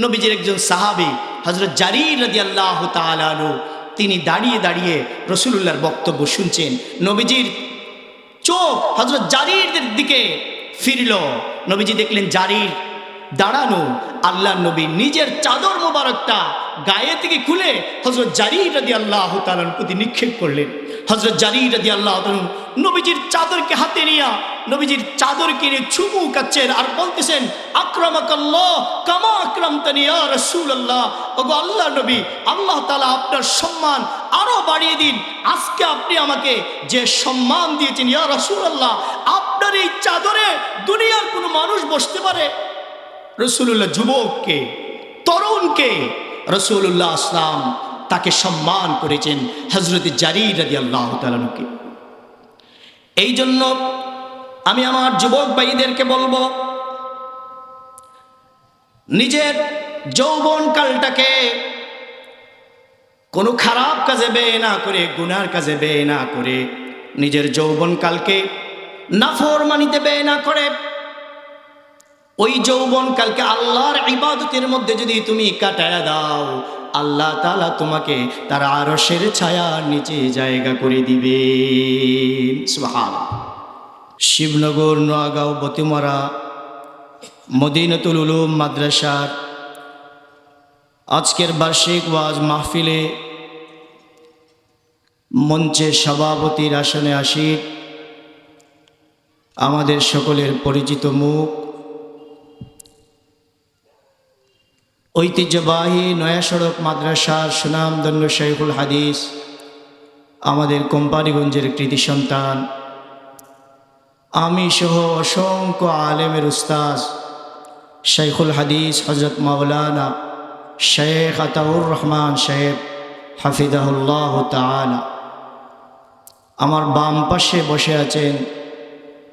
নবীজির একজন সাহাবী হযরত জারীর রাদিয়াল্লাহু তাআলা আনহু তিনি দাঁড়িয়ে দাঁড়িয়ে রাসূলুল্লাহর বক্তব্য শুনছেন। নবীজির চোখ হযরত জারীরের দিকে ফিরল। নবীজি দেখলেন জারীর দাঁড়ানো। আল্লাহর নবী নিজের চাদর মোবারকটা গায়ে থেকে খুলে হযরত জারীর রাদিয়াল্লাহু তাআলার প্রতি নিক্ষেপ করলেন। হযরত জারীর রাদিয়াল্লাহু তাআলা নবীজির চাদরকে হাতে নিয়ে নবীজির চাদরকে নিয়ে চুমু কাচ্ছেন আর বলতেছেন, আকরামাকাল্লাহ কামা আকরামতানি ইয়া রাসূলুল্লাহ। ওগো আল্লাহর নবী, আল্লাহ তাআলা আপনার সম্মান আরো বাড়িয়ে দিন। আজকে আপনি আমাকে যে সম্মান দিয়েছেন ইয়া রাসূলুল্লাহ, আপনার এই চাদরে দুনিয়ার কোনো মানুষ বসতে পারে? রাসূলুল্লাহ যুবককে, তরুণকে রাসূলুল্লাহ আসলাম তাকে সম্মান করেছেন হযরত জারীর রাদিয়াল্লাহু তাআলাকে। এই জন্য আমি আমার যুবক ভাইদেরকে বলবো, নিজের যৌবনকালটাকে কোনো খারাপ কাজে ব্যয় না করে, গুনার কাজে ব্যয় না করে, নিজের যৌবনকালকে নাফরমানিতে ব্যয় না করে, ওই যৌবনকালকে আল্লাহর ইবাদতের মধ্যে যদি তুমি কাটায়া দাও, আল্লাহ তাআলা তোমাকে তার আরশের ছায়ার নিচে জায়গা করে দিবেন। সুবহানাল্লাহ। শিবনগর, নোয়াগাঁও, বতিমরা মদিনাতুল উলুম মাদ্রাসার আজকের বার্ষিক ওয়াজ মাহফিলে মঞ্চে সভাপতির আসনে আসীন আমাদের সকলের পরিচিত মুখ, ঐতিহ্যবাহী নয়া সড়ক মাদ্রাসার সুনামধন্য শাইখুল হাদিস, আমাদের কোম্পানিগঞ্জের কৃতি সন্তান, আমি সহ অসংখ্য আলেমের উস্তাজ শাইখুল হাদিস হযরত মাওলানা শেখ আতাউর রহমান সাহেব হাফিজাহুল্লাহ তাআলা। আমার বাম পাশে বসে আছেন,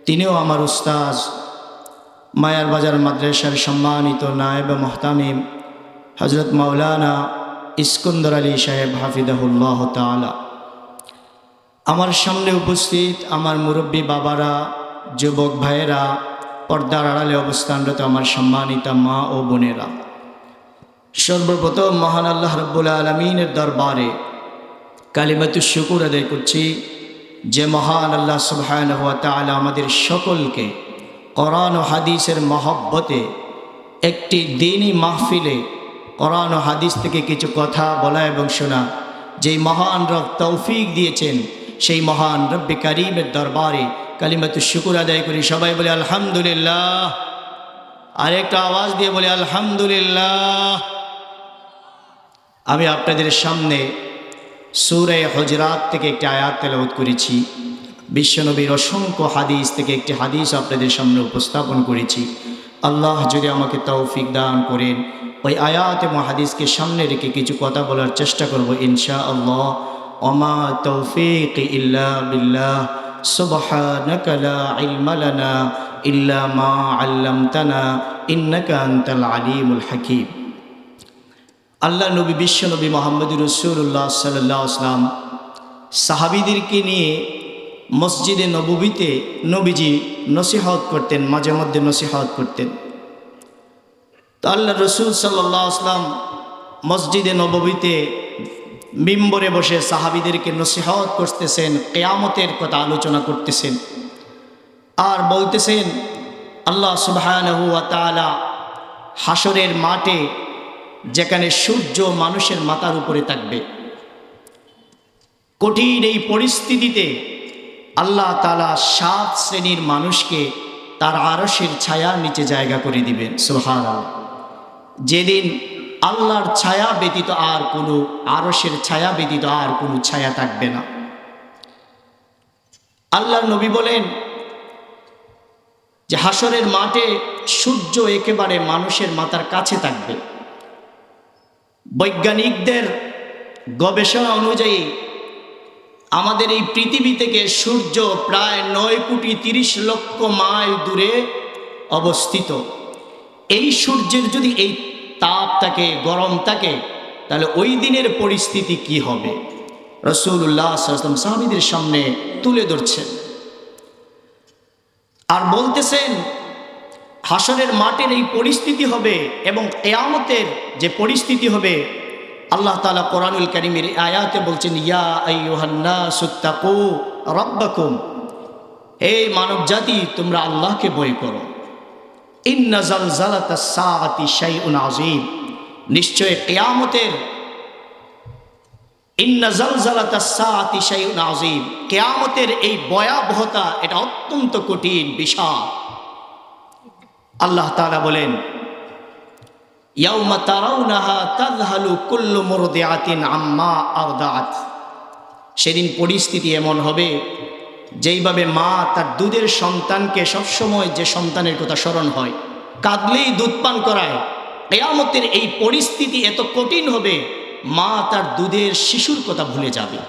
তিনিও আমার উস্তাজ, মায়ার বাজার মাদ্রাসার সম্মানিত নায়েব মুহতামিম হযরত মাওলানা ইস্কন্দর আলী সাহেব হাফিজাহুল্লাহ তাআলা। আমার সামনে উপস্থিত আমার মুরব্বী বাবারা, যুবক ভাইয়েরা, পর্দার আড়ালে অবস্থানরত আমার সম্মানিতা মা ও বোনেরা, সর্বপ্রথম মহান আল্লাহ রাব্বুল আলামিনের দরবারে কালিমাতুশ শুকর আদায় করছি যে মহান আল্লাহ সুবহানাহু ওয়া তাআলা আমাদের সকলকে কোরআন ও হাদিসের মহব্বতে একটি দ্বীনি মাহফিলে কোরআন ও হাদিস থেকে কিছু কথা বলা এবং শোনা যেই মহান রব তৌফিক দিয়েছেন, সেই মহান রব্বে কারীমের দরবারে কালিমাতুশ শুকর আদায় করি। সবাই বলে আলহামদুলিল্লাহ। আরেকটা আওয়াজ দিয়ে বলে আলহামদুলিল্লাহ। আমি আপনাদের সামনে সূরা হুজরাত থেকে একটি আয়াত তেলাওয়াত করেছি, বিশ্বনবীর অসংখ্য হাদিস থেকে একটি হাদিস আপনাদের সামনে উপস্থাপন করেছি। আল্লাহ যদি আমাকে তৌফিক দান করেন, ওই আয়াত এবং হাদিসকে সামনে রেখে কিছু কথা বলার চেষ্টা করব ইনশাআল্লাহ। ওমা তৌফিক ইল্লা বিল্লাহ, সুবহানাকা লা ইলমা লানা ইল্লা মা আল্লামতানা ইন্নাকা আনতাল আলিমুল হাকীম। আল্লাহ নবী বিশ্বনবী মুহাম্মদুর রাসূলুল্লাহ সাল্লাল্লাহু আলাইহি ওয়াসাল্লাম সাহাবীদেরকে নিয়ে মসজিদে নববীতে নবীজি নসিহত করতেন, মাঝে মধ্যে নসিহত করতেন। তো আল্লাহ রসুল সাল্লাল্লাহু আলাইহি ওয়াসাল্লাম মসজিদে নববীতে মিম্বরে বসে সাহাবীদেরকে নসিহত করতেছেন, কিয়ামতের কথা আলোচনা করতেছেন আর বলতেছেন আল্লাহ সুবহানাহু ওয়া তাআলা হাসরের মাঠে যেখানে সূর্য মানুষের মাথার উপরে থাকবে, কঠিন এই পরিস্থিতিতে আল্লাহ তাআলা 7 শ্রেণীর মানুষকে তার আরশের ছায়ার নিচে জায়গা করে দিবেন। সুবহানাল্লাহ। যেদিন আল্লাহর ছায়া ব্যতীত আর কোনো, আরশের ছায়া ব্যতীত আর কোনো ছায়া থাকবে না। আল্লাহর নবী বলেন যে হাসরের মাঠে সূর্য একেবারে মানুষের মাথার কাছে থাকবে। বৈজ্ঞানিকদের গবেষণা অনুযায়ী আমাদের এই পৃথিবী থেকে সূর্য প্রায় 9,30,00,000 মাইল দূরে অবস্থিত। এই সূর্যের যদি এই তাপ থাকে, গরম থাকে, তাহলে ওই দিনের পরিস্থিতি কি হবে রাসূলুল্লাহ সাল্লাল্লাহু আলাইহি ওয়াসাল্লাম সাহাবীদের সামনে তুলে ধরছেন আর বলতেছেন হাসরের মাঠের এই পরিস্থিতি হবে এবং কিয়ামতের যে পরিস্থিতি হবে, আল্লাহ তাআলা কোরআনুল কারীমের আয়াতে বলছেন, ইয়া আইয়ুহান নাসুত্তাকু রাব্বাকুম, এই মানব জাতি তোমরা আল্লাহকে ভয় করো। ইন্না জালজালাতাস সাআতি শাইউন আযীম, নিশ্চয় কিয়ামতের, ইন্না জালজালাতাস সাআতি শাইউন আযীম, কিয়ামতের এই ভয়াবহতা এটা অত্যন্ত কঠিন, বিশাল। আল্লাহ তাআলা বলেন, ইয়াউমা তারাউনাহা তাযহালু কুল্লু মুরদিআতিন আম্মা আরদাআত, সেদিন পরিস্থিতি এমন হবে যেইভাবে মা তার দুধের সন্তানকে সবসময় যে সন্তানের কথা স্মরণ হয়, কাঁদলেই দুধ পান করায়, কিয়ামতের এই পরিস্থিতি এত কঠিন হবে, মা তার দুধের শিশুর কথা ভুলে যাবে।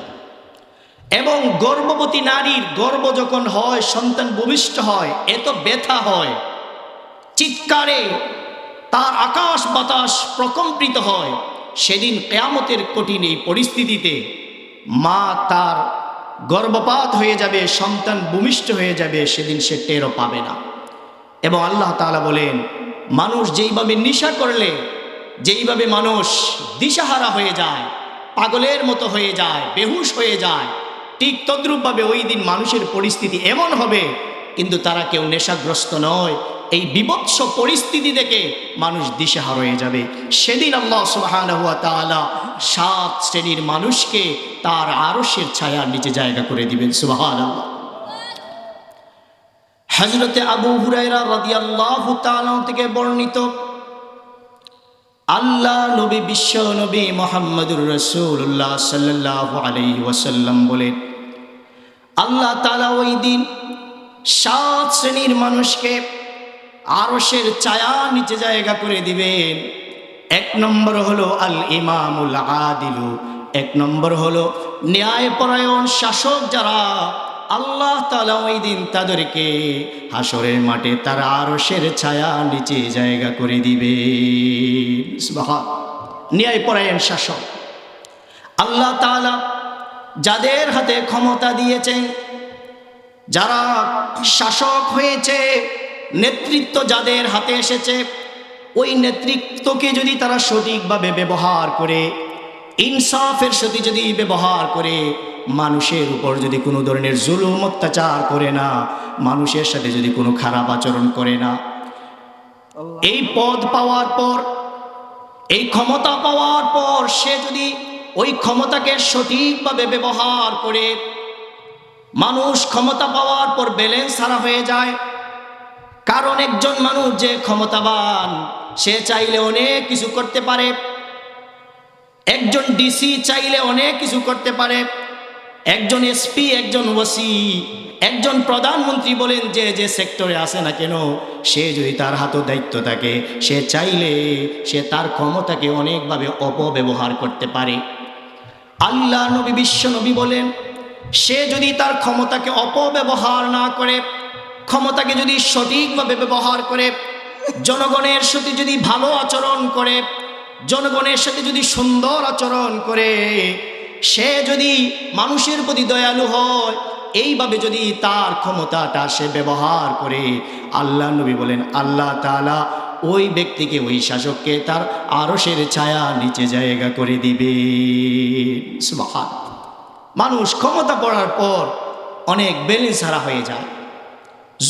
এবং গর্ভবতী নারীর গর্ভ যখন হয়, সন্তান ভূমিষ্ঠ হয়, এত ব্যথা হয়, চিৎকারে তার আকাশ বাতাস প্রকম্পিত হয়। সেদিন কিয়ামতের কঠিন এই পরিস্থিতিতে মা তার গর্ভপাত হয়ে যাবে, সন্তান ভূমিষ্ঠ হয়ে যাবে, সেদিন সে টেরও পাবে না। এবং আল্লাহ তাআলা বলেন, মানুষ যেইভাবে নেশা করলে যেইভাবে মানুষ দিশাহারা হয়ে যায়, পাগলের মতো হয়ে যায়, বেহুশ হয়ে যায়, ঠিক তদ্রূপভাবে ওই দিন মানুষের পরিস্থিতি এমন হবে, কিন্তু তারা কেউ নেশাগ্রস্ত নয়। এই বিভৎস পরিস্থিতি দেখে মানুষ দিশাহারা হয়ে যাবে। সেদিন আল্লাহ সুবহানাহু ওয়া তাআলা 7 শ্রেণীর মানুষকে তার আরশের ছায়ার নিচে জায়গা করে দিবেন। সুবহানাল্লাহ। হযরতে আবু হুরায়রা রাদিয়াল্লাহু তাআলা থেকে বর্ণিত, আল্লাহ নবী, বিশ্ব নবী মুহাম্মদুর রাসূলুল্লাহ সাল্লাল্লাহু আলাইহি ওয়াসাল্লাম বলেন, আল্লাহ তাআলা ওই দিন 7 শ্রেণীর মানুষকে আরশের ছায়ার নিচে জায়গা করে দিবেন। 1 নম্বর হলো আল ইমামুল আদিলু, 1 নম্বর হলো ন্যায়পরায়ণ শাসক যারা, আল্লাহ তাআলা ওই দিন তাদেরকে হাসরের মাঠে তার আরশের ছায়ার নিচে জায়গা করে দিবেন। সুবহানাল্লাহ। ন্যায়পরায়ণ শাসক, আল্লাহ তাআলা যাদের হাতে ক্ষমতা দিয়েছেন, যারা শাসক হয়েছে, নেতৃত্ব যাদের হাতে এসেছে, ওই নেতৃত্বকে যদি তারা সঠিকভাবে ব্যবহার করে, ইনসাফের সাথে যদি ব্যবহার করে, মানুষের উপর যদি কোনো ধরনের জুলুম অত্যাচার করে না, মানুষের সাথে যদি কোনো খারাপ আচরণ করে না, এই পদ পাওয়ার পর, এই ক্ষমতা পাওয়ার পর সে যদি ওই ক্ষমতাকে সঠিকভাবে ব্যবহার করে, মানুষ ক্ষমতা পাওয়ার পর ব্যালেন্স হারা হয়ে যায়। কারণ একজন মানুষ যে ক্ষমতাবান, সে চাইলে অনেক কিছু করতে পারে। একজন ডিসি চাইলে অনেক কিছু করতে পারে, একজন এসপি, একজন ওসি, একজন প্রধানমন্ত্রী বলেন যে যে সেক্টরে আসে না কেন, সে যদি তার হাতে দায়িত্ব থাকে, সে চাইলে সে তার ক্ষমতাকে অনেকভাবে অপব্যবহার করতে পারে। আল্লাহ নবী, বিশ্ব নবী বলেন, সে যদি তার ক্ষমতাকে অপব্যবহার না করে, ক্ষমতাকে যদি সঠিকভাবে ব্যবহার করে, জনগণের সাথে যদি ভালো আচরণ করে, জনগণের সাথে যদি সুন্দর আচরণ করে, সে যদি মানুষের প্রতি দয়ালু হয়, এইভাবে যদি তার ক্ষমতাটা সে ব্যবহার করে, আল্লাহ নবী বলেন, আল্লাহ তাআলা ওই ব্যক্তিকে, ওই শাসককে তার আরশের ছায়া নিচে জায়গা করে দিবে। সুবহানাল্লাহ। মানুষ ক্ষমতা পড়ার পর অনেক ব্যালেন্স হারা হয়ে যায়।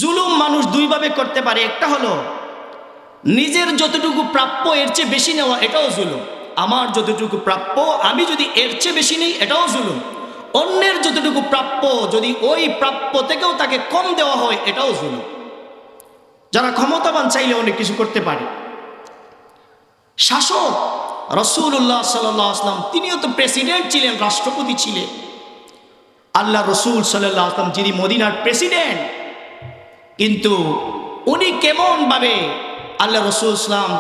জুলুম মানুষ দুইভাবে করতে পারে, একটা হলো নিজের যতটুকু প্রাপ্য এর চেয়ে বেশি নেওয়া, এটাও জুলুম। আমার যতটুকু প্রাপ্য আমি যদি এর চেয়ে বেশি নেই, এটাও জুলুম। অন্যের যতটুকু প্রাপ্য যদি ওই প্রাপ্য থেকেও তাকে কম দেওয়া হয়, এটাও জুলুম। যারা ক্ষমতাবান চাইলে অনেক কিছু করতে পারে। শাসক রাসূলুল্লাহ সাল্লাল্লাহু আলাইহি ওয়াসাল্লাম, তিনিও তো প্রেসিডেন্ট ছিলেন, রাষ্ট্রপতি ছিলেন। আল্লাহ রসুল সাল্লাল্লাহু আলাইহি ওয়াসাল্লাম যিনি মদিনার প্রেসিডেন্ট, কিন্তু উনি কেমনভাবে, আল্লাহ রসুল ইসলাম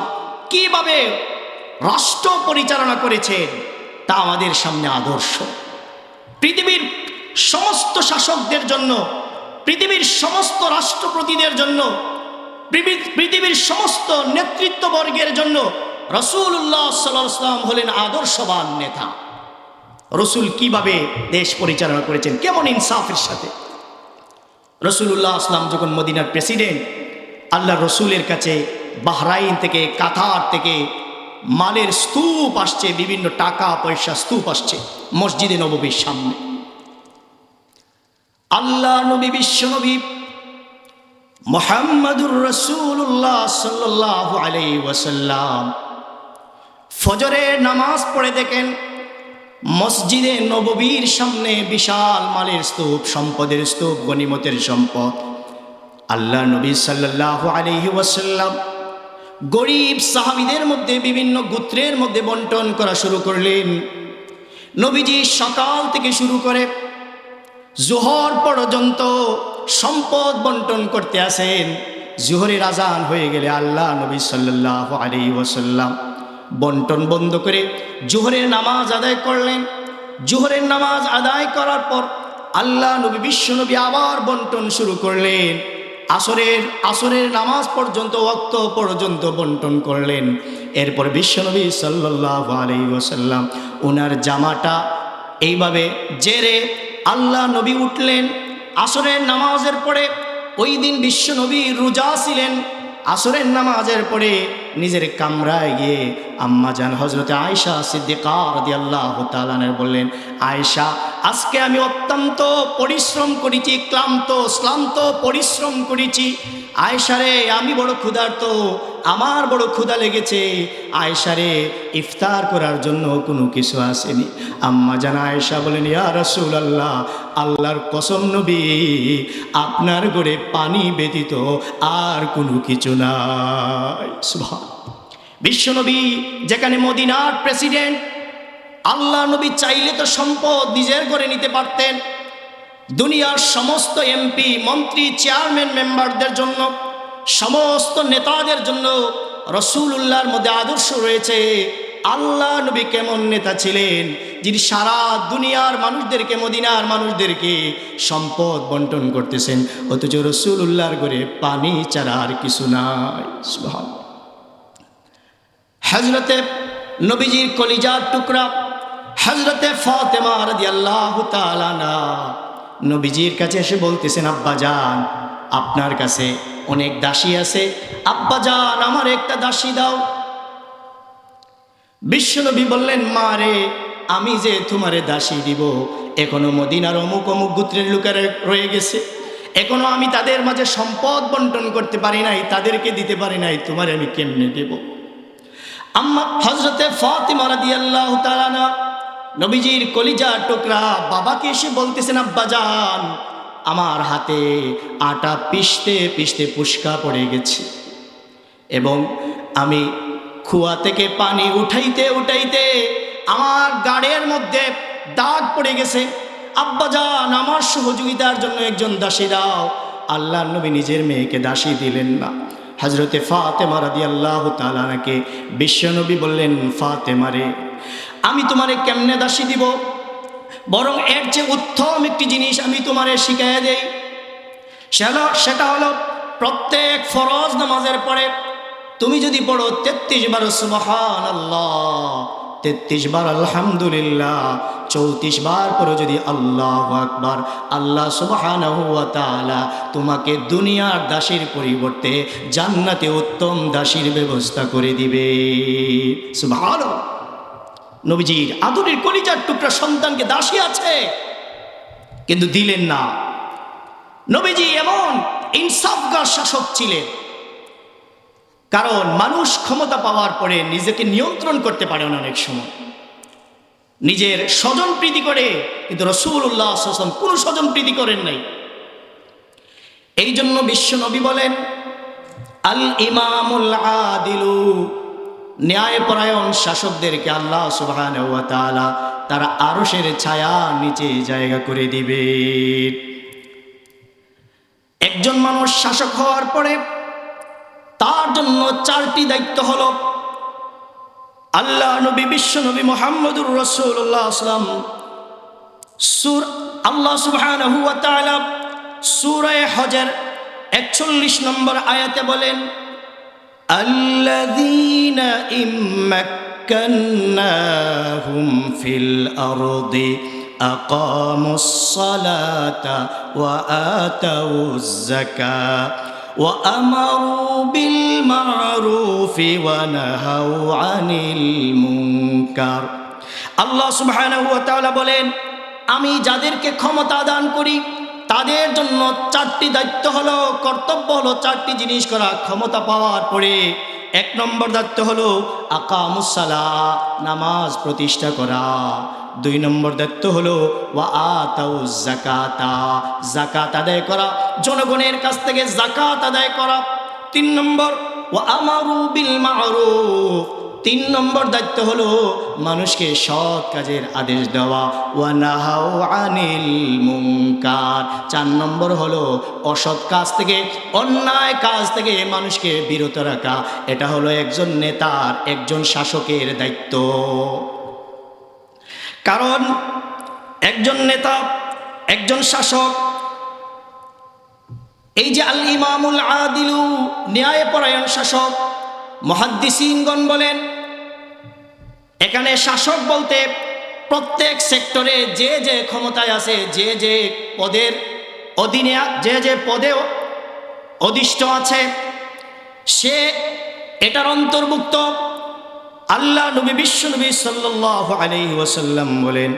কিভাবে রাষ্ট্র পরিচালনা করেছেন, তা আমাদের সামনে আদর্শ। পৃথিবীর সমস্ত শাসকদের জন্য, পৃথিবীর সমস্ত রাষ্ট্রপতিদের জন্য, পৃথিবীর সমস্ত নেতৃত্ববর্গের জন্য রাসূলুল্লাহ সাল্লাল্লাহু আলাইহি ওয়াসাল্লাম হলেন আদর্শবান নেতা। রসুল কিভাবে দেশ পরিচালনা করেছেন, কেমন ইনসাফের সাথে। রাসূলুল্লাহ সাল্লাল্লাহু আলাইহি ওয়াসাল্লাম যখন মদিনার প্রেসিডেন্ট, আল্লাহ রসুলের কাছে বাহরাইন থেকে, কাতার থেকে মালের স্তূপ আসছে, বিভিন্ন টাকা পয়সা স্তূপ আসছে মসজিদে নববীর সামনে। আল্লাহ নবী, বিশ্ব নবী মুহাম্মাদুর রাসূলুল্লাহ সাল্লাল্লাহু আলাইহি ওয়াসাল্লাম ফজরের নামাজ পড়ে দেখেন মসজিদে নববীর সামনে বিশাল মালের স্তূপ, সম্পদের স্তূপ, গনিমতের সম্পদ। আল্লাহ নবী সাল্লাল্লাহু আলাইহি ওয়াসাল্লাম গরিব সাহাবীদের মধ্যে বিভিন্ন গোত্রের মধ্যে বন্টন করা শুরু করলেন। নবীজি সকাল থেকে শুরু করে জোহর পর্যন্ত সম্পদ বন্টন করতে আসেন। জোহরের আজান হয়ে গেলে আল্লাহ নবী সাল্লাল্লাহু আলাইহি ওয়াসাল্লাম বন্টন বন্ধ করে জোহরের নামাজ আদায় করলেন। জোহরের নামাজ আদায় করার পর আল্লাহ নবী, বিশ্ব নবী আবার বন্টন শুরু করলেন। আসরের নামাজ পর্যন্ত, ওয়াক্ত পর্যন্ত বন্টন করলেন। এরপর বিশ্বনবী সাল্লাল্লাহু আলাইহি ওয়াসাল্লাম ওনার জামাটা এইভাবে জেরে আল্লাহ নবী উঠলেন। আসরের নামাজের পরে, ওই দিন বিশ্বনবী রোজা ছিলেন। আসরের নামাজের পরে নিজের কামরায় গিয়ে আম্মাজান হযরতে আয়েশা সিদ্দিকা রাদিয়াল্লাহু তাআলা আনহা বললেন, আয়েশা, আজকে আমি অত্যন্ত পরিশ্রম করেছি, শ্রান্ত পরিশ্রম করেছি। আয়েশা রে, আমি বড় ক্ষুধার্ত, আমার বড় ক্ষুধা লেগেছে। আয়েশা রে, ইফতার করার জন্য কোনো কিছু আসেনি। আম্মাজান আয়েশা বলেন, ইয়া রাসূলুল্লাহ, আল্লাহর কসম নবী, আপনার ঘরে পানি ব্যতীত আর কোনো কিছু নাই। সুবহান। বিশ্বনবী যেখানে মদিনার প্রেসিডেন্ট, আল্লাহ নবী চাইলে তো সম্পদ নিজের ঘরে নিতে পারতেন। দুনিয়ার সমস্ত এমপি, মন্ত্রী, চেয়ারম্যান, মেম্বারদের জন্য, সমস্ত নেতাদের জন্য রাসূলুল্লাহর মধ্যে আদর্শ রয়েছে। আল্লাহ নবী কেমন নেতা ছিলেন, যিনি সারা দুনিয়ার মানুষদেরকে, মদিনার মানুষদেরকে সম্পদ বন্টন করতেছেন, অথচ রাসূলুল্লাহর ঘরে পানি ছাড়া আর কিছু নাই। সুবহানাল্লাহ। হযরতে নবীজির কলিজার টুকরা হযরতে ফাতেমা রাদিয়াল্লাহু তাআলা আনহা নবীজির কাছে এসে বলতেছেন, আব্বাজান, আপনার কাছে অনেক দাসী আছে, আব্বাজান আমার একটা দাসী দাও। বিশ্বনবী বললেন, মা রে, আমি যে তোমারে দাসী দিব, এখনো মদিনার অমুক অমুক গোত্রের লোকেরা রয়ে গেছে, এখনো আমি তাদের মাঝে সম্পদ বন্টন করতে পারি নাই, তাদেরকে দিতে পারি নাই, তোমারে আমি কেমনে দেব? আম্মা হযরতে ফাতেমা রাদিয়াল্লাহু তাআলা আনহা নবীজির কলিজার টুকরা বাবাকে এসে বলতেছেন, আব্বাজান, আমার হাতে আটা পিষতে পিষতে পুষ্কা পড়ে গেছে এবং আমি কুয়া থেকে পানি উঠাইতে উঠাইতে আমার গাড়ের মধ্যে দাগ পড়ে গেছে। আব্বাজান, আমার সহযোগিতার জন্য একজন দাসী দাও। আল্লাহর নবী নিজের মেয়েকে দাসী দিলেন না। হযরতে ফাতেমা রাদিয়াল্লাহু তাআলা আনহাকে বিশ্বনবী বললেন, ফাতেমা রে, আমি তোমারে কেমনে দাসী দিব? বরং এর চেয়ে উত্তম একটি জিনিস আমি তোমারে শিখাইয়া দেই। সেটা হলো, প্রত্যেক ফরজ নামাজের পরে তুমি যদি পড়ো 33 বার সুবহানাল্লাহ, 33 বার আলহামদুলিল্লাহ, 34 বার পরে যদি আল্লাহু আকবার, আল্লাহ সুবহানাহু ওয়া তাআলা তোমাকে দুনিয়ার দাসীর পরিবর্তে জান্নাতে উত্তম দাসীর ব্যবস্থা করে দিবে। সুবহানাল্লাহ। নবীজির আদরের কলিজার টুকরা সন্তানকে দাসী আছে, কিন্তু দিলেন না। নবীজি এমন ইনসাফগার শাসক ছিলেন, কারণ মানুষ ক্ষমতা পাওয়ার পরে নিজেকে নিয়ন্ত্রণ করতে পারে না, অনেক সময় নিজের স্বজন প্রীতি করে, কিন্তু রাসূলুল্লাহ সাল্লাল্লাহু আলাইহি ওয়াসাল্লাম কোনো স্বজন প্রীতি করেন নাই। এই জন্য বিশ্ব নবী বলেন, আল ইমামুল আদিলু, ন্যায়পরায়ণ শাসকদেরকে আল্লাহ সুবহানাহু ওয়া তাআলা তারা আরশের ছায়া নিচে জায়গা করে দিবে। একজন মানুষ শাসক হওয়ার পরে তার জন্য 4টি দায়িত্ব হলো। আল্লাহ নবী, বিশ্ব নবী মুহাম্মদুর রাসূলুল্লাহ সাল্লাল্লাহু আল্লাহ সুবহানাহু ওয়া তাআলা সূরা হজের 41 নম্বর আয়াতে বলেন, আল্লাযীনা ইম্মাক্কান্নাহুম ফিল আরদি আকামুস সালাতা ওয়া আতাউজ যাকাত وأمروا بالمعروف ونهوا عن المنكر আল্লাহ সুবহানাহু ওয়া তাআলা বলেন, আমি যাদেরকে ক্ষমতা দান করি তাদের জন্য চারটি দায়িত্ব হলো, কর্তব্য হলো চারটি জিনিস করা। ক্ষমতা পাওয়ার পরে এক নম্বর দায়িত্ব হলো আকামুস সালাহ, নামাজ প্রতিষ্ঠা করা। দুই নম্বর দায়িত্ব হলো ওয়া আতাউজ যাকাতা, যাকাত আদায় করা, জনগণের কাছ থেকে যাকাত আদায় করা। তিন নম্বর ওয়া আমারু বিল মা'রুফ, তিন নম্বর দায়িত্ব হলো মানুষকে সৎ কাজের আদেশ দেওয়া। ওয়া নাহাউ আনিল মুনকার, চার নম্বর হলো অসৎ কাজ থেকে, অন্যায় কাজ থেকে মানুষকে বিরত রাখা। এটা হলো একজন নেতার, একজন শাসকের দায়িত্ব। কারণ একজন নেতা, একজন শাসক, এই যে আল ইমামুল আদিলু, ন্যায়পরায়ণ শাসক, মুহাদ্দিসিনগণ বলেন এখানে শাসক বলতে প্রত্যেক সেক্টরে যে যে ক্ষমতায় আছে, যে যে পদের অধীনে, যে যে পদে অধিষ্ঠ আছে, সে এটার অন্তর্ভুক্ত। আল্লাহ নবী, বিশ্ব নবী সাল্লাল্লাহু আলাইহি ওয়াসাল্লাম বলেন,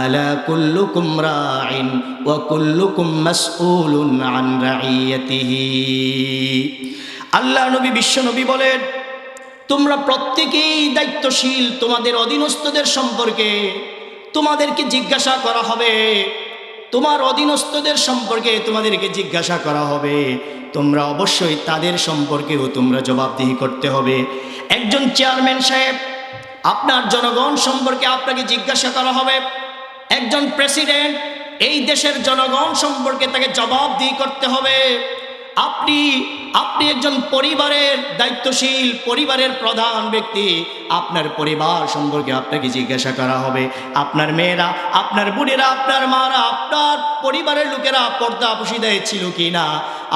আলা কুল্লুকুম রাইন ওয়া কুল্লুকুম মাসউলুন আন রাইয়াতিহি। আল্লাহ নবী, বিশ্ব নবী বলেন, তোমরা প্রত্যেকেই দায়িত্বশীল, তোমাদের অধীনস্থদের সম্পর্কে তোমাদেরকে জিজ্ঞাসা করা হবে, তোমার অধীনস্থদের সম্পর্কে তোমাদেরকে জিজ্ঞাসা করা হবে। তোমরা অবশ্যই তাদের সম্পর্কেও তোমরা জবাবদিহি করতে হবে। একজন চেয়ারম্যান সাহেব, আপনার জনগণ সম্পর্কে আপনাকে জিজ্ঞাসা করা হবে। একজন প্রেসিডেন্ট, এই দেশের জনগণ সম্পর্কে তাকে জবাবদিহি করতে হবে। আপনি একজন পরিবারের দায়িত্বশীল, পরিবারের প্রধান ব্যক্তি, আপনার পরিবার সম্পর্কে আপনাকে জিজ্ঞাসা করা হবে। আপনার মেয়েরা, আপনার বোনেরা, আপনার মারা, আপনার পরিবারের লোকেরা পর্দা পশিদায় ছিল কি না,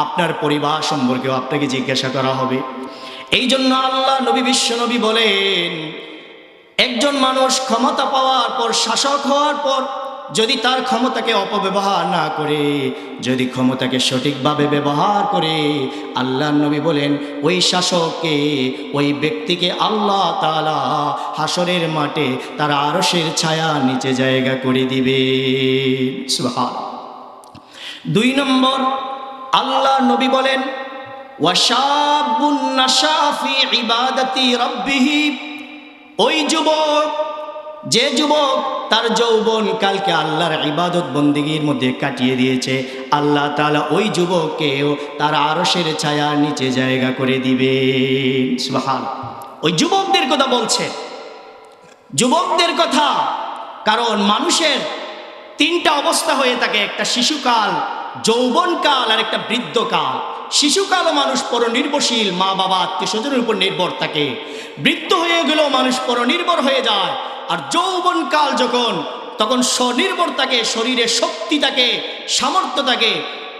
আপনার পরিবার সম্পর্কেও আপনাকে জিজ্ঞাসা করা হবে। এই জন্য আল্লাহ নবী, বিশ্ব নবী বলেন, একজন মানুষ ক্ষমতা পাওয়ার পর, শাসক হওয়ার পর যদি তার ক্ষমতাকে অপব্যবহার না করে, যদি ক্ষমতাকে সঠিকভাবে ব্যবহার করে, আল্লাহ নবী বলেন ওই শাসককে, ওই ব্যক্তিকে আল্লাহ তাআলা হাসরের মাঠে তার আরশের ছায়া নিচে জায়গা করে দিবে। সুবহানাল্লাহ। দুই নম্বর, আল্লাহ নবী বলেন, ওয়াশাবুন নাশা ফি ইবাদাতি রাব্বিহি, ওই যুবক, যে যুবক তার যৌবন কালকে আল্লাহর ইবাদত বন্দেগীর মধ্যে কাটিয়ে দিয়েছে, আল্লাহ তাআলা ওই যুবককেও তার আরশের ছায়ার নিচে জায়গা করে দিবেন। সুবহানাল্লাহ। ওই যুবকদের কথা বলছে, যুবকদের কথা। কারণ মানুষের তিনটা অবস্থা হয়ে থাকে, একটা শিশুকাল, যৌবনকাল আর একটা বৃদ্ধকাল। শিশুকালও মানুষ পরনির্ভরশীল, মা বাবা আত্মীয় স্বজনের উপর নির্ভর থাকে। বৃদ্ধ হয়ে গেলেও মানুষ পরনির্ভর হয়ে যায়। আর যৌবনকাল যখন, তখন স্বনির্ভর থাকে, শরীরে শক্তি থাকে, সামর্থ্য থাকে।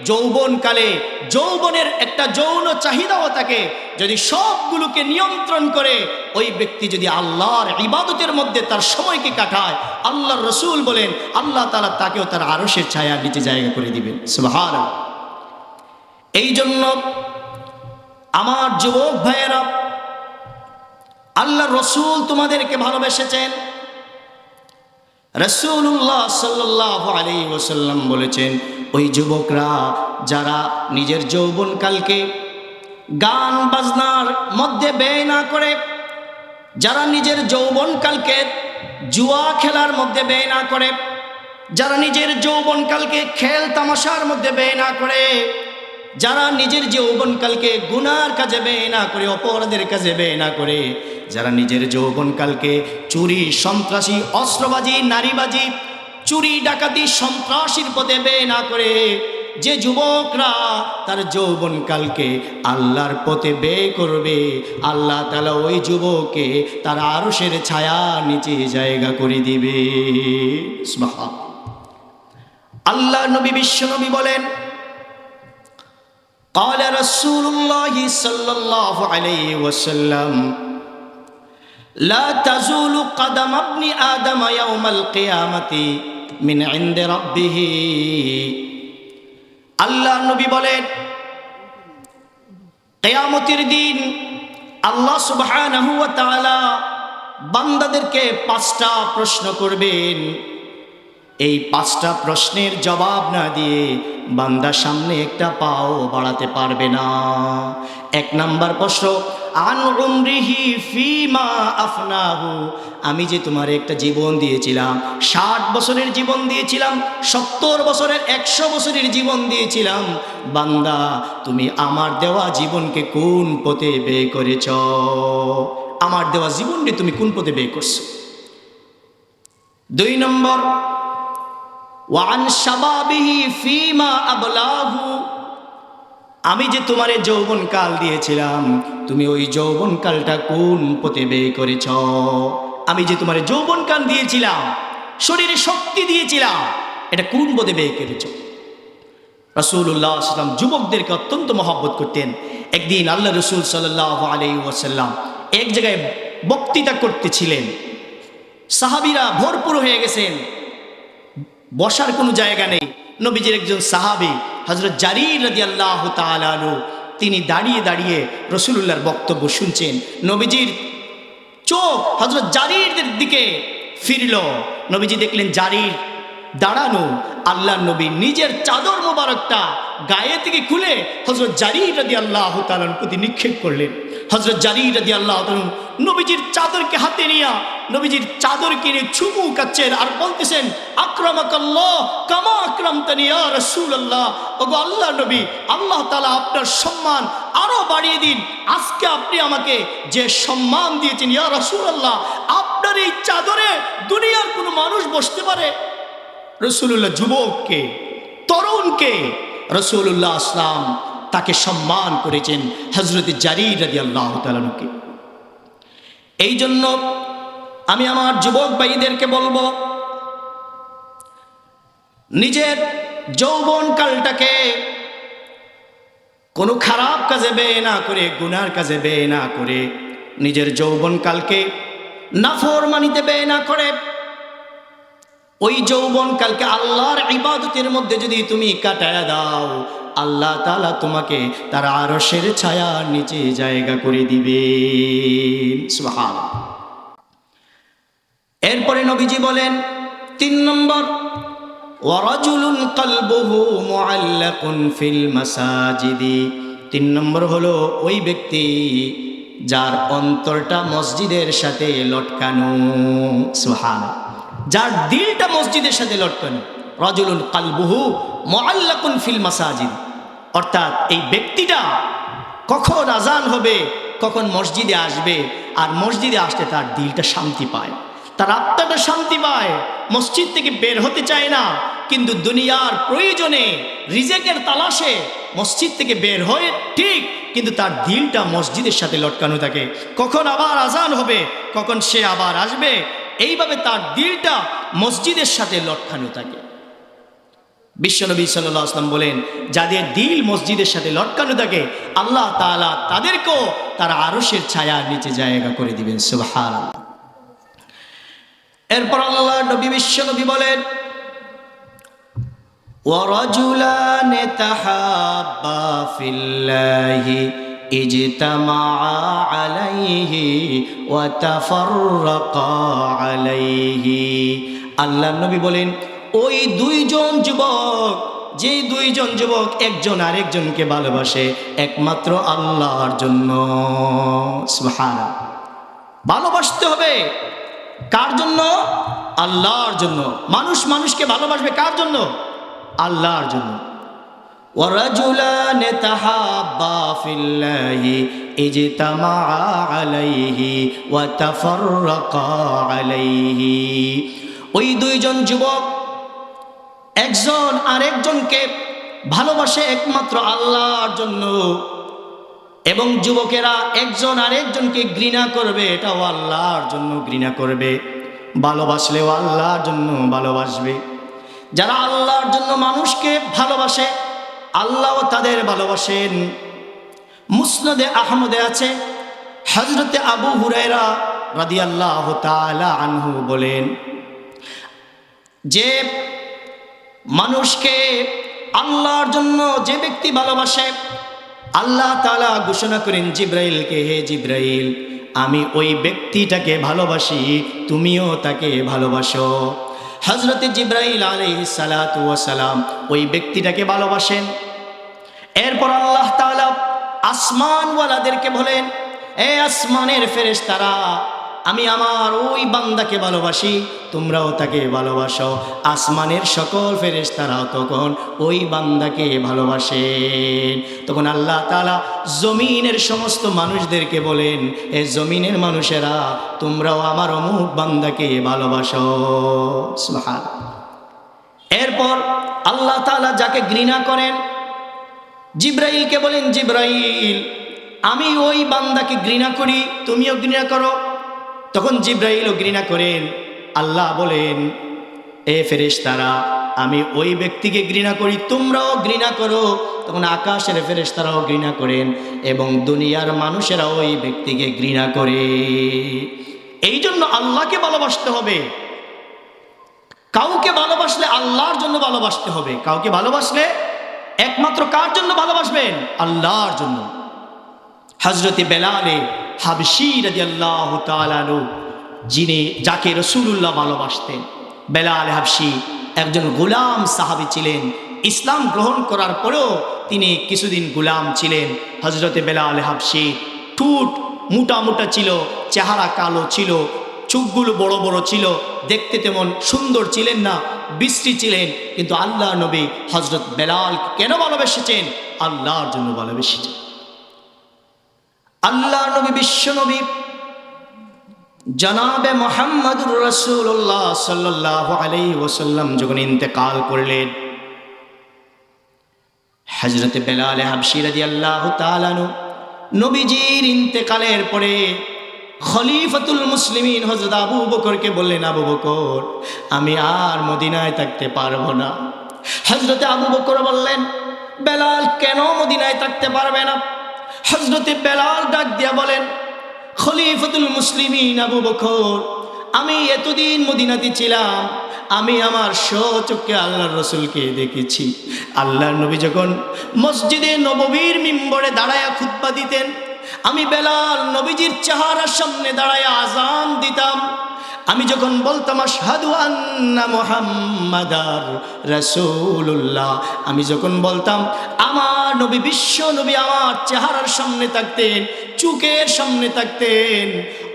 যৌবনকালে যৌবনের একটা যৌন চাহিদাও থাকে। যদি সবগুলোকে নিয়ন্ত্রণ করে ওই ব্যক্তি যদি আল্লাহর ইবাদতের মধ্যে তার সময়কে কাটায়, আল্লাহর রাসূল বলেন আল্লাহ তাআলা তাকেও তার আরশের ছায়ার নিচে জায়গা করে দিবেন। সুবহানাল্লাহ। এই জন্য আমার যুবক ভাইয়েরা, আল্লাহর রাসূল তোমাদেরকে ভালোবেসেছেন। রাসূলুল্লাহ সাল্লাল্লাহু আলাইহি ওয়াসাল্লাম বলেছেন, ওই যুবকরা যারা নিজের যৌবনকালকে গান বাজনার মধ্যে ব্যয় না করে, যারা নিজের যৌবনকালকে জুয়া খেলার মধ্যে ব্যয় না করে, যারা নিজের যৌবনকালকে খেল তামাশার মধ্যে ব্যয় না করে, যারা নিজের যৌবনকালকে গুনার কাজে ব্যয় না করে, অপরাধের কাজে ব্যয় না করে, যারা নিজের যৌবনকালকে চুরি, সন্ত্রাসী, অস্ত্রবাজি, নারীবাজি, চুরি, ডাকাতি, সন্ত্রাসীর পথে ব্যয় না করে, যে যুবকরা তার যৌবনকালকে আল্লাহর পথে ব্যয় করবে, আল্লাহ তাআলা ওই যুবককে তার আরশের ছায়া নিচে জায়গা করে দিবে। সুবহানাল্লাহ। আল্লাহ নবী, বিশ্ব নবী বলেন, قال رسول الله صلى الله عليه وسلم لا تزول قدم ابن آدم يوم القيامة من عند ربه। আল্লাহ নবী বলেন, কিয়ামতের দিন আল্লাহ সুবহানাহু ওয়া তাআলা বান্দাদেরকে 5টা প্রশ্ন করবেন। এই 5টা প্রশ্নের জবাব না দিয়ে বান্দা সামনে একটা পাও বাড়াতে পারবে না। 1 নাম্বার প্রশ্ন, আন উমরিহি ফিমা আফনাহু, আমি যে তোমার একটা জীবন দিয়েছিলাম, 60 বছরের জীবন দিয়েছিলাম, 70 বছরের 100 বছরের জীবন দিয়েছিলাম, বান্দা তুমি আমার দেওয়া জীবনকে কোন পথে ব্যয় করেছ? আমার দেওয়া জীবনকে তুমি কোন পথে ব্যয় করছো? 2 নম্বর, ওয়ান শাবাবিহি ফিমা আবলাহু, আমি যে তোমারে যৌবনকাল দিয়েছিলাম, তুমি ওই যৌবনকালটা কোন পথে ব্যয় করেছ? আমি যে তোমারে যৌবনকাল দিয়েছিলাম, শরীরে শক্তি দিয়েছিলাম, এটা কোন পথে ব্যয় করেছ? রাসূলুল্লাহ সাল্লাল্লাহু আলাইহি ওয়াসাল্লাম যুবকদেরকে অত্যন্ত মহব্বত করতেন। একদিন আল্লাহ রাসূল সাল্লাল্লাহু আলাইহি ওয়াসাল্লাম এক জায়গায় বক্তৃতা করতেছিলেন। সাহাবীরা ভরপুর হয়ে গেছেন, বসার কোনো জায়গা নেই। নবীজির একজন সাহাবী হযরত জারীর রাদিয়াল্লাহু তাআলা আনহু, তিনি দাঁড়িয়ে দাঁড়িয়ে রাসূলুল্লাহর বক্তব্য শুনছেন। নবীজির চোখ হযরত জারীরের দিকে ফিরল। নবীজি দেখলেন জারীর দাঁড়ানো। আল্লাহর নবী নিজের চাদর মোবারকটা গায়ে থেকে খুলে হযরত জারীর রাদিয়াল্লাহু তাআলার প্রতি নিক্ষেপ করলেন। হযরত জারীর রাদিয়াল্লাহু তাআলা নবীজির চাদরকে হাতে নিয়ে নবীজির চাদরকে নিয়ে চুমু কাচ্ছেন আর বলতেছেন, আকরামাকাল্লাহ কামা আকরামতানি ইয়া রাসূলুল্লাহ, ওগো আল্লাহর নবী, আল্লাহ তাআলা আপনার সম্মান আরো বাড়িয়ে দিন। আজকে আপনি আমাকে যে সম্মান দিয়েছেন ইয়া রাসূলুল্লাহ, আপনার এই চাদরে দুনিয়ার কোনো মানুষ বসতে পারে? রাসূলুল্লাহ যুবককে, তরুণকে রাসূলুল্লাহ আসলাম তাকে সম্মান করেছেন, হযরত জারীর রাদিয়াল্লাহু তাআলাকে। এই জন্য আমি আমার যুবক ভাইদেরকে বলবো, নিজের যৌবনকালটাকে কোনো খারাপ কাজে ব্যয় না করে, গুনার কাজে ব্যয় না করে, নিজের যৌবনকালকে নাফরমানিতে ব্যয় না করে, ওই যৌবনকালকে আল্লাহর ইবাদতের মধ্যে যদি তুমি কাটায়া দাও, আল্লাহ তাআলা তোমাকে তার আরশের ছায়ার নিচে জায়গা করে দিবেন। সুবহানাল্লাহ। এরপরে নবীজি বলেন 3 নম্বর, ওয়ারাজুলুন কলবুহু মুআল্লাকুন ফিল মাসাজিদি, 3 নম্বর হলো ওই ব্যক্তি যার অন্তরটা মসজিদের সাথে লটকানো। সুবহানাল্লাহ। যার দিলটা মসজিদের সাথে লটকানো। রাজুলুন কলবুহু মুআল্লাকুন ফিল মাসাজিদ, অর্থাৎ এই ব্যক্তিটা কখন আজান হবে, কখন মসজিদে আসবে, আর মসজিদে আসতে তার দিলটা শান্তি পায়, তার আত্মাটা শান্তি পায়, মসজিদ থেকে বের হতে চায় না, কিন্তু দুনিয়ার প্রয়োজনে রিজেকের তালাশে মসজিদ থেকে বের হয়ে ঠিক, কিন্তু তার দিলটা মসজিদের সাথে লটকানো থাকে। কখন আবার আজান হবে, কখন সে আবার আসবে, এইভাবে তার দিলটা মসজিদের সাথে লটকানো থাকে। বিশ্বনবী সাল্লাল্লাহু আলাইহি ওয়াসাল্লাম বলেন, যাদের দিল মসজিদের সাথে লটকানো থাকে, আল্লাহ তাআলা তাদেরকেও তার আরশের ছায়ার নিচে জায়গা করে দিবেন। সুবহানাল্লাহ। এরপর আল্লাহ নবী বিশ্বনবী বলেন, ওয়ারাজুলান তাহাব্বা ফিল্লাহি ইজতামা আলাইহি ওয়া তাফাররাকা আলাইহি। আল্লাহ নবী বলেন, ওই 2 জন যুবক, যে 2 জন যুবক একজন আরেকজনকে ভালোবাসে একমাত্র আল্লাহর জন্য। সুবহানাল্লাহ। ভালোবাসতে হবে কার জন্য? আল্লাহর জন্য। মানুষ মানুষকে ভালোবাসবে কার জন্য? আল্লাহর জন্য। ওয়ারাজুলান তাহাব্বা ফিল্লাহি ইজতামা আলাইহি ওয়া তাফাররাকা আলাইহি। ওই 2 জন যুবক একজন আরেকজনকে ভালোবাসে একমাত্র আল্লাহর জন্য, এবং যুবকেরা একজন আরেকজনকে ঘৃণা করবে, এটাও আল্লাহর জন্য ঘৃণা করবে। ভালোবাসলেও আল্লাহর জন্য ভালোবাসবে। যারা আল্লাহর জন্য মানুষকে ভালোবাসে, আল্লাহও তাদের ভালোবাসেন। মুসনাদে আহমদে আছে, হযরতে আবু হুরায়রা রাদিয়াল্লাহু তাআলা আনহু বলেন যে মানুষকে আল্লাহর জন্য যে ব্যক্তি ভালোবাসে, আল্লাহ তাআলা ঘোষণা করেন জিব্রাইলকে, হে জিব্রাইল, আমি ওই ব্যক্তিটাকে ভালোবাসি, তুমিও তাকে ভালোবাসো। হযরতে জিব্রাইল আলাইহিস সালাতু ওয়াস সালাম ওই ব্যক্তিটাকে ভালোবাসেন। এরপর আল্লাহ তাআলা আসমানওয়ালাদেরকে বলেন, এ আসমানের ফেরেশতারা, আমি আমার ওই বান্দাকে ভালোবাসি, তোমরাও তাকে ভালোবাসো। আসমানের সকল ফেরেশতারাও তখন ওই বান্দাকে ভালোবাসেন। তখন আল্লাহ তাআলা জমিনের সমস্ত মানুষদেরকে বলেন, এ জমিনের মানুষেরা, তোমরাও আমার অমুক বান্দাকে ভালোবাসো। সুবহানাল্লাহ। এরপর আল্লাহ তাআলা যাকে ঘৃণা করেন, জিব্রাইলকে বলেন, জিব্রাইল, আমি ওই বান্দাকে ঘৃণা করি, তুমিও ঘৃণা করো। তখন জিব্রাইলও ঘৃণা করেন। আল্লাহ বলেন, এ ফেরেশতারা, আমি ওই ব্যক্তিকে ঘৃণা করি, তোমরাও ঘৃণা করো। তখন আকাশের ফেরেশতারাও ঘৃণা করেন এবং দুনিয়ার মানুষেরা ওই ব্যক্তিকে ঘৃণা করে। এই জন্য আল্লাহকে ভালোবাসতে হবে। কাউকে ভালোবাসলে আল্লাহর জন্য ভালোবাসতে হবে। কাউকে ভালোবাসলে একমাত্র কার জন্য ভালোবাসবেন? আল্লাহর জন্য। হযরতে বেলালে হাবশী রাদিয়াল্লাহু তাআলা আনহু, যাকে রাসূলুল্লাহ ভালোবাসতেন, বেলাল হাবশী একজন গোলাম সাহাবী ছিলেন। ইসলাম গ্রহণ করার পরেও তিনি কিছুদিন গোলাম ছিলেন। হযরতে বেলাল হাবশী ঠোঁট মোটা মোটা ছিল, চেহারা কালো ছিল, চোখগুলো বড় বড় ছিল, দেখতে তেমন সুন্দর ছিলেন না, বিশ্রী ছিলেন। কিন্তু আল্লাহ নবী হযরত বেলাল কেন ভালোবেসেছেন? আল্লাহর জন্য ভালোবেসেছেন। আল্লাহ নবী, বিশ্ব নবী জনাবে মুহাম্মদুর রাসূলুল্লাহ সাল্লাল্লাহু আলাইহি ওয়াসাল্লাম যখন ইন্তেকাল করলেন, হযরতে বেলাল হাবশী রাদিয়াল্লাহু তাআলা আনহু নবীজির ইন্তেকালের পরে খলিফাতুল মুসলিমিন হযরত আবু বকরকে বললেন, আবু বকর, আমি আর মদিনায় থাকতে পারবো না। হযরতে আবু বকর বললেন, বেলাল কেন মদিনায় থাকতে পারবে না? হযরতে বেলাল ডাক দিয়া বলেন, খলিফাতুল মুসলিমিন আবু বকর, আমি এতদিন মদিনাতে ছিলাম, আমি আমার স্বচক্ষে আল্লাহর রাসূলকে দেখেছি। আল্লাহর নবী যখন মসজিদে নববীর মিম্বরে দাঁড়ায়া খুতবা দিতেন, আমি বেলাল নবীজির চেহারার সামনে দাঁড়ায়া আযান দিতাম। আমি যখন বলতাম আশহাদু আন্না মুহাম্মাদার রাসূলুল্লাহ, আমি যখন বলতাম, আমার নবী, বিশ্ব নবী আমার চেহারার সামনে থাকতেন, চুকের সামনে থাকতেন।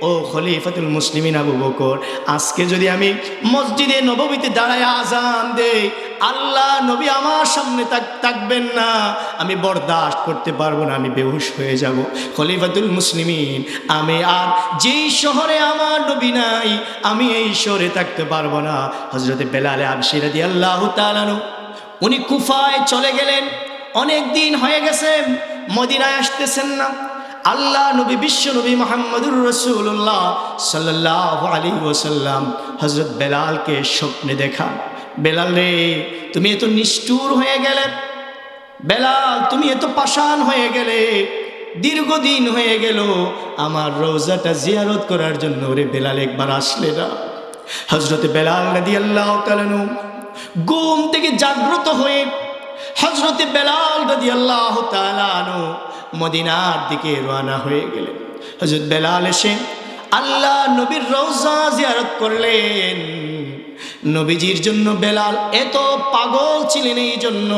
ও খলিফাতুল মুসলিমিন আবু বকর, আজকে যদি আমি মসজিদে নববীতে দাঁড়ায় আযান দেই, আল্লাহ নবী আমার সামনে থাকবেন না, আমি বরদাস্ত করতে পারবো না, আমি বেহুশ হয়ে যাব। খলিফাতুল মুসলিমিন, আমি আর যেই শহরে আমার নবী নাই, আমি এই শহরে থাকতে পারবো না। হযরতে বেলাল হাবশী রাদিয়াল্লাহু তাআলা আনহু উনি কুফায় চলে গেলেন। অনেক দিন হয়ে গেছে, মদিনায় আসতেছেন না। আল্লাহ নবী, বিশ্ব নবী মুহাম্মদুর রাসূলুল্লাহ সাল্লাল্লাহু আলাইহি ওয়াসাল্লাম হযরত বেলালকে স্বপ্নে দেখান, বেলাল রে, তুমি এত নিষ্ঠুর হয়ে গেলে, বেলাল তুমি এত পাষাণ হয়ে গেলে, দীর্ঘদিন হয়ে গেল আমার রওজাটা জিয়ারত করার জন্য রে বেলাল একবার আসলে না। হযরতে বেলাল রাদিয়াল্লাহু তাআলা আনহু ঘুম থেকে জাগ্রত হয়ে হযরতে বেলাল রাদিয়াল্লাহু তাআলা আনহু মদিনার দিকে রওনা হয়ে গেলেন। হযরত বেলাল এসে আল্লাহ নবীর রওজা জিয়ারত করলেন। নবীজির জন্য বেলাল এত পাগল ছিলেন এই জন্য,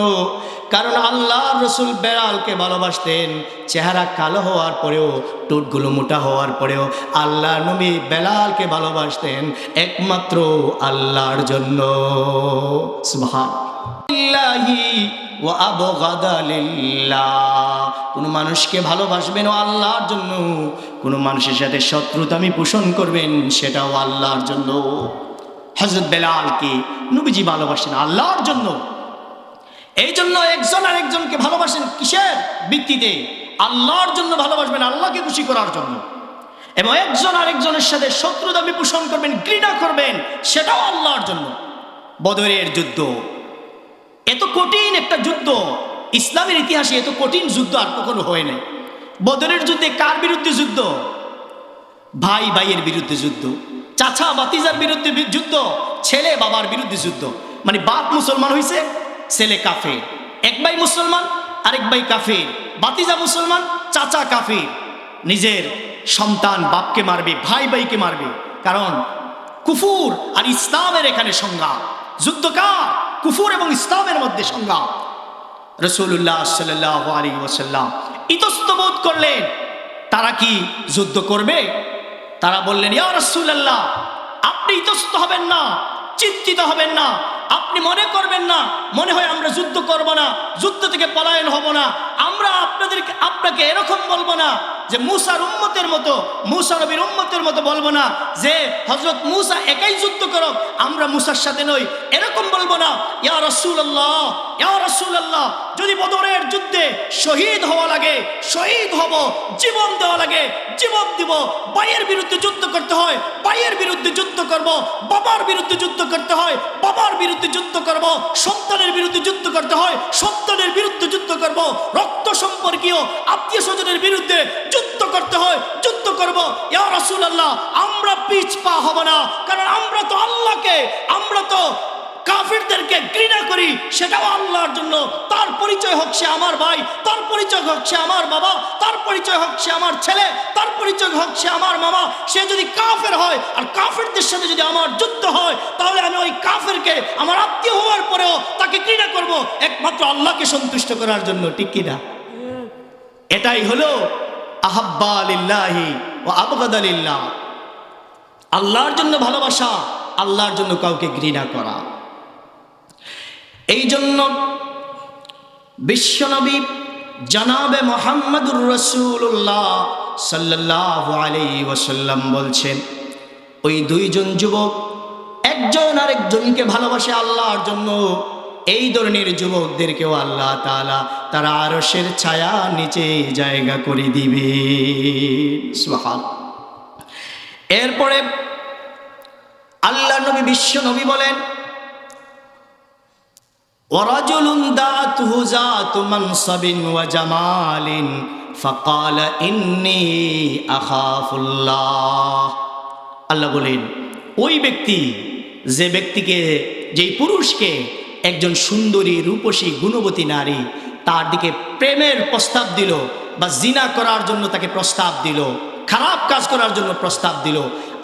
কারণ আল্লাহর রাসূল বেলালকে ভালোবাসতেন। চেহারা কালো হওয়ার পরেও, ঠোঁটগুলো মোটা হওয়ার পরেও আল্লাহ নবী বেলালকে ভালোবাসতেন একমাত্র আল্লাহর জন্য। সুবহানাল্লাহি ওয়া আবগাদা লিল্লাহ। কোনো মানুষকে ভালোবাসবেন ও আল্লাহর জন্য, কোনো মানুষের সাথে শত্রুতামি পোষণ করবেন সেটাও আল্লাহর জন্য। হযরত বেলালকে নবীজি ভালোবাসেন আল্লাহর জন্য। এই জন্য একজন আরেকজনকে ভালোবাসেন কিসের ভিত্তিতে? আল্লাহর জন্য ভালোবাসবেন, আল্লাহকে খুশি করার জন্য। এবং একজন আরেকজনের সাথে শত্রুতামি পোষণ করবেন, ঘৃণা করবেন, সেটাও আল্লাহর জন্য। বদরের যুদ্ধ এত কঠিন একটা যুদ্ধ, ইসলামের ইতিহাসে এত কঠিন যুদ্ধ আর কখনো হয় নাই। বদরের যুদ্ধে কার বিরুদ্ধে যুদ্ধ? ভাই ভাইয়ের বিরুদ্ধে যুদ্ধ, চাচা ভাতিজার বিরুদ্ধে যুদ্ধ, ছেলে বাবার বিরুদ্ধে যুদ্ধ। মানে বাপ মুসলমান হয়েছে, ছেলে কাফের। এক ভাই মুসলমান, আরেক ভাই কাফের। বাতিজা মুসলমান, চাচা কাফির। নিজের সন্তান বাপকে মারবে, ভাই ভাইকে মারবে, কারণ কুফুর আর ইসলামের এখানে সংঘাত। যুদ্ধ কার? কুফুর এবং ইসলামের মধ্যে সংঘাত। রাসূলুল্লাহ সাল্লাল্লাহু আলাইহি ওয়াসাল্লাম ইতস্তবোধ করলেন, তারা কি যুদ্ধ করবে? তারা বললেন, ইয়া রাসূলুল্লাহ, আপনি ইতস্ত হবেন না, চিন্তিত হবেন না, আপনি মনে করবেন না মনে হয় আমরা যুদ্ধ করব না, যুদ্ধ থেকে পলায়ন হব না। আমরা আপনাকে এরকম বলবো না যে মুসার উম্মতের মতো, মুসা নবীর উম্মতের মতো বলবো না যে হযরত মুসা একাই যুদ্ধ করো, আমরা মুসার সাথে নই, এরকম বলবো না। ইয়া রাসূলুল্লাহ, ইয়া রাসূলুল্লাহ, যদি বদরের যুদ্ধে শহীদ হওয়া লাগে শহীদ হব, জীবন দেওয়া লাগে জীবন দিব, ভাইয়ের বিরুদ্ধে যুদ্ধ করতে হয় ভাইয়ের বিরুদ্ধে যুদ্ধ করব, বাবার বিরুদ্ধে যুদ্ধ করতে হয় বাবার বিরুদ্ধে যুদ্ধ করব, সন্তানের বিরুদ্ধে যুদ্ধ করতে হয় সন্তানের বিরুদ্ধে যুদ্ধ করব, রক্ত সম্পর্কীয় আত্মীয় স্বজনের বিরুদ্ধে যুদ্ধ করতে হয় যুদ্ধ করব। ইয়া রাসূলুল্লাহ, আমরা পিছপা হব না, কারণ আমরা তো আল্লাহকে, আমরা তো কাফিরদেরকে ঘৃণা করি, সেটাও আল্লাহর জন্য। তার পরিচয় হোক সে আমার ভাই, তার পরিচয় হোক সে আমার বাবা, তার পরিচয় হোক সে আমার ছেলে, তার পরিচয় হোক সে আমার মামা, সে যদি কাফের হয় আর কাফেরদের সাথে যদি আমার যুদ্ধ হয়, তাহলে আমি ওই কাফেরকে আমার আত্মীয় হওয়ার পরেও তাকে ঘৃণা করব, একমাত্র আল্লাহকে সন্তুষ্ট করার জন্য। ঠিক কিনা? এটাই হলো আহাব্বা লিল্লাহি ওয়া আবগাদা লিল্লাহ, আল্লাহর জন্য ভালোবাসা, আল্লাহর জন্য কাউকে ঘৃণা করা। এই জন্য বিশ্বনবী জনাবে মুহাম্মদুর রাসূলুল্লাহ সাল্লাল্লাহু আলাইহি ওয়াসাল্লাম বলছেন, ওই দুইজন যুবক একজন আরেকজনকে ভালোবাসে আল্লাহর জন্য, এই ধরনের যুবকদেরকেও আল্লাহ তাআলা তার আরশের ছায়া নিচে জায়গা করে দিবে। সুবহানাল্লাহ। এরপরে আল্লাহ নবী বিশ্ব নবী বলেন, ওয়ারাজুলুন দাতুহু যাতু মানসাবিন ওয়া জামালিন ফাকালা ইন্নী আখাফুল্লাহ। আল্লাহ বলেন, ওই ব্যক্তি, যে ব্যক্তিকে, যেই পুরুষকে একজন সুন্দরী রূপসী গুণবতী নারী তার দিকে প্রেমের প্রস্তাব দিল, বা জিনা করার জন্য তাকে প্রস্তাব দিল, খারাপ কাজ করার জন্য প্রস্তাব দিল,